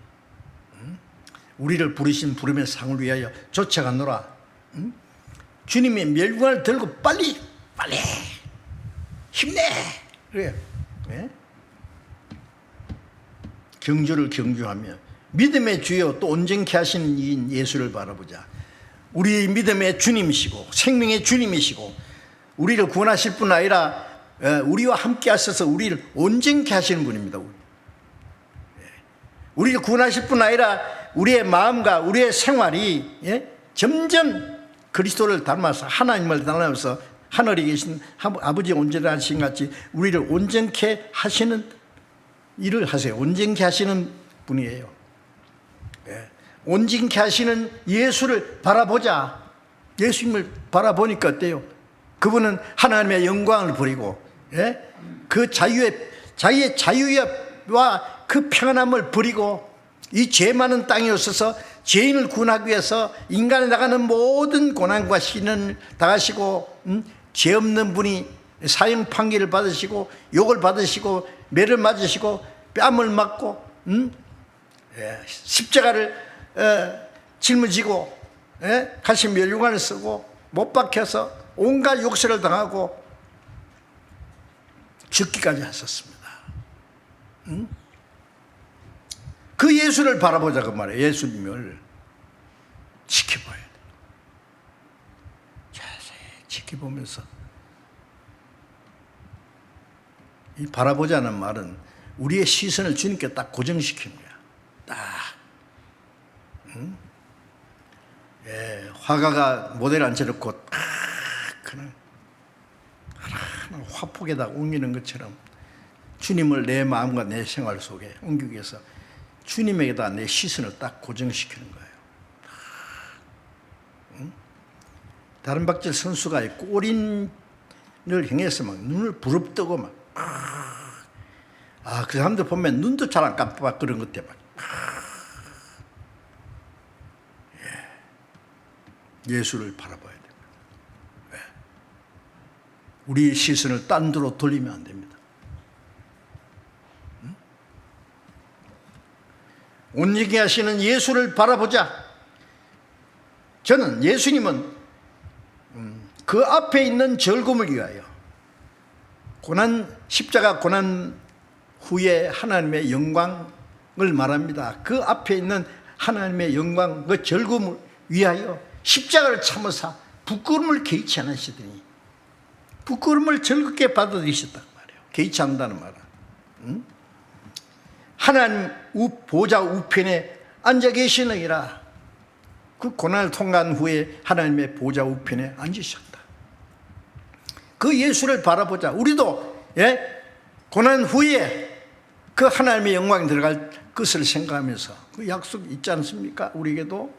우리를 부르신 부름의 상을 위하여 쫓아가노라. 주님의 멸관을 들고 빨리 힘내. 그래요. 예? 경주를 경주하며 믿음의 주여 또 온전케 하시는 이인 예수를 바라보자. 우리 믿음의 주님이시고 생명의 주님이시고 우리를 구원하실 뿐 아니라 우리와 함께 하셔서 우리를 온전케 하시는 분입니다. 우리를 구원하실 뿐 아니라 우리의 마음과 우리의 생활이 점점 그리스도를 닮아서 하나님을 닮아서 하늘에 계신 아버지 온전하신 같이 우리를 온전케 하시는 일을 하세요. 온전케 하시는 분이에요. 온전케 하시는 예수를 바라보자. 예수님을 바라보니까 어때요? 그분은 하나님의 영광을 버리고 그 자유의 자유와 그 평안함을 버리고 이 죄 많은 땅에 오셔서 죄인을 구원하기 위해서 인간에 나가는 모든 고난과 시련을 당하시고 죄 없는 분이 사형 판결을 받으시고 욕을 받으시고 매를 맞으시고 뺨을 맞고 십자가를 짊어지고 가시 멸류관을 쓰고 못 박혀서 온갖 욕설을 당하고 죽기까지 하셨습니다. 그 예수를 바라보자 그 말이에요. 예수님을 지켜봐야 돼요. 자세히 지켜보면서, 이 바라보자는 말은 우리의 시선을 주님께 딱 고정시키는 거야. 딱. 예, 화가가 모델 앉혀놓고 딱 그냥 하나 화폭에다 옮기는 것처럼 주님을 내 마음과 내 생활 속에 옮기기 위해서 주님에게다 내 시선을 딱 고정시키는 거예요. 다른 박질 선수가 꼬린을 향해서 막 눈을 부릅뜨고 막, 그 사람들 보면 눈도 잘 안 깜빡 그런 것 때문에 예수를 바라봐야 됩니다. 우리 시선을 딴 데로 돌리면 안 됩니다. 온전케 하시는 예수를 바라보자. 저는 예수님은 그 앞에 있는 즐거움을 위하여 십자가 고난 후에 하나님의 영광을 말합니다. 그 앞에 있는 하나님의 영광, 그 즐거움을 위하여 십자가를 참으사 부끄러움을 개의치 않으시더니 부끄러움을 즐겁게 받아들이셨단 말이에요. 개의치 않는다는 말은 하나님 보좌 우편에 앉아 계시느니라. 그 고난을 통과한 후에 하나님의 보좌 우편에 앉으셨다. 그 예수를 바라보자. 우리도 고난 후에 그 하나님의 영광에 들어갈 것을 생각하면서 그 약속 있지 않습니까? 우리에게도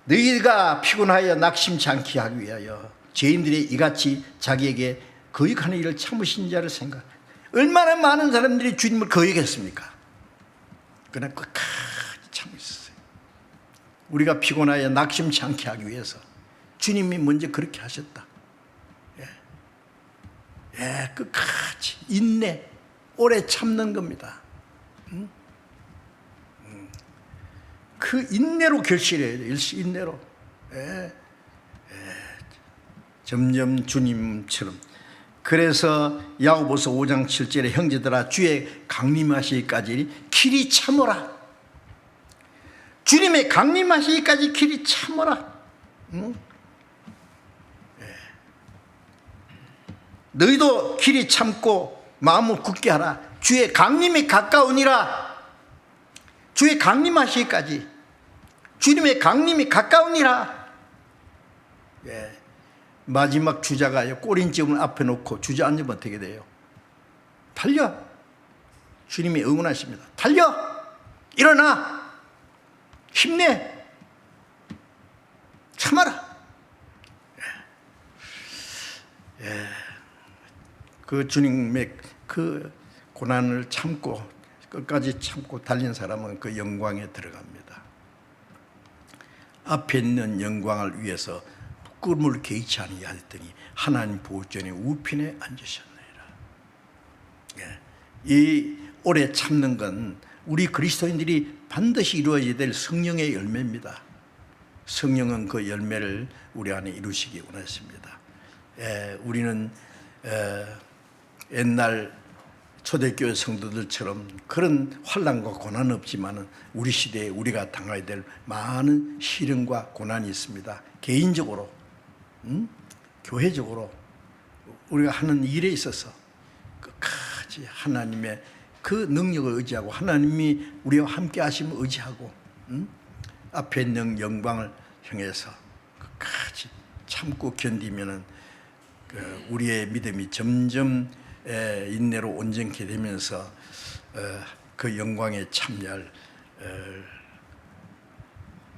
너희가 피곤하여 낙심치 않게 하기 위하여 죄인들이 이같이 자기에게 거역하는 일을 참으신 자를 생각. 얼마나 많은 사람들이 주님을 거역했습니까? 그러나 끝까지 참고 있었어요. 우리가 피곤하여 낙심치 않게 하기 위해서 주님이 먼저 그렇게 하셨다. 끝까지 인내, 오래 참는 겁니다. 그 인내로 결실해야 돼요. 인내로. 점점 주님처럼. 그래서 야고보서 5장 7절에 형제들아 주의 강림하시기까지 길이 참으라. 주님의 강림하시기까지 길이 참으라. 너희도 길이 참고 마음을 굳게 하라. 주의 강림이 가까우니라. 주의 강림하시기까지. 주님의 강림이 가까우니라. 마지막 주자가요, 꼬린찜을 앞에 놓고 주저앉으면 어떻게 돼요? 달려. 주님이 응원하십니다. 달려. 일어나. 힘내. 참아라. 그 주님의 그 고난을 참고 끝까지 참고 달린 사람은 그 영광에 들어갑니다. 앞에 있는 영광을 위해서 부끄러움을 개의치 아니하였더니 했더니 하나님 보좌전에 우편에 앉으셨나이다. 이 오래 참는 건 우리 그리스도인들이 반드시 이루어져야 될 성령의 열매입니다. 성령은 그 열매를 우리 안에 이루시기 원하십니다. 우리는 옛날 초대교회 성도들처럼 그런 환난과 고난은 없지만 우리 시대에 우리가 당해야 될 많은 시련과 고난이 있습니다. 개인적으로, 교회적으로 우리가 하는 일에 있어서 끝까지 하나님의 그 능력을 의지하고 하나님이 우리와 함께 하심을 의지하고 앞에 있는 영광을 향해서 끝까지 참고 견디면은 우리의 믿음이 점점 인내로 온전케 되면서 그 영광에 참여할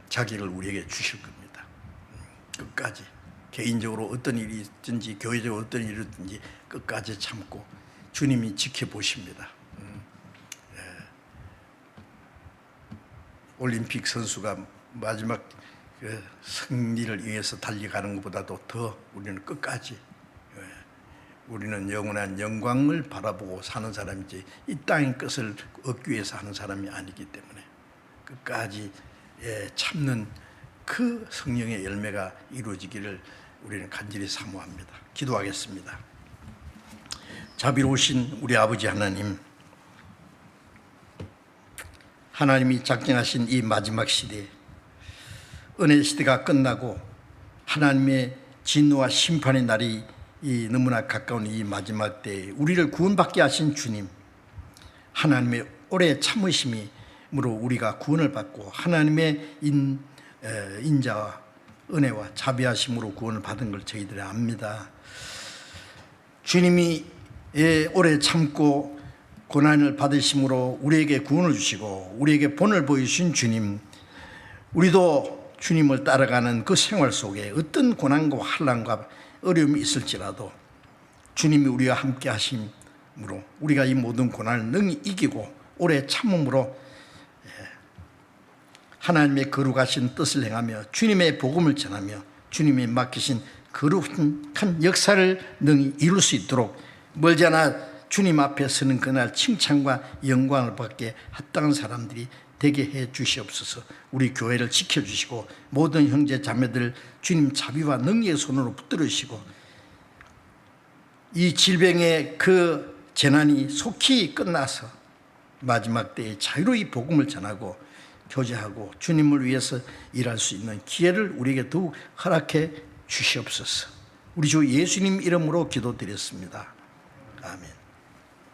자기를 우리에게 주실 겁니다. 끝까지 개인적으로 어떤 일이 있든지 교회적으로 어떤 일이 있든지 끝까지 참고 주님이 지켜보십니다. 올림픽 선수가 마지막 승리를 위해서 달려가는 것보다도 더 우리는 끝까지 우리는 영원한 영광을 바라보고 사는 사람이지 이 땅의 것을 얻기 위해서 하는 사람이 아니기 때문에 끝까지 참는 그 성령의 열매가 이루어지기를 우리는 간절히 사모합니다. 기도하겠습니다. 자비로우신 우리 아버지 하나님, 하나님이 작정하신 이 마지막 시대, 은혜 시대가 끝나고 하나님의 진노와 심판의 날이 이 너무나 가까운 이 마지막 때에 우리를 구원받게 하신 주님, 하나님의 오래 참으심으로 우리가 구원을 받고 하나님의 인자와 은혜와 자비하심으로 구원을 받은 걸 저희들이 압니다. 주님이 오래 참고 고난을 받으심으로 우리에게 구원을 주시고 우리에게 본을 보여주신 주님, 우리도 주님을 따라가는 그 생활 속에 어떤 고난과 환난과 어려움이 있을지라도 주님이 우리와 함께 하심으로 우리가 이 모든 고난을 능히 이기고 오래 참음으로 하나님의 거룩하신 뜻을 행하며 주님의 복음을 전하며 주님이 맡기신 거룩한 역사를 능히 이룰 수 있도록 멀지 않아 주님 앞에 서는 그날 칭찬과 영광을 받게 합당한 사람들이 되게 해 주시옵소서. 우리 교회를 지켜주시고 모든 형제 자매들 주님 자비와 능력의 손으로 붙들어 주시고 이 질병의 그 재난이 속히 끝나서 마지막 때에 자유로이 복음을 전하고 교제하고 주님을 위해서 일할 수 있는 기회를 우리에게 더욱 허락해 주시옵소서. 우리 주 예수님 이름으로 기도드렸습니다. 아멘.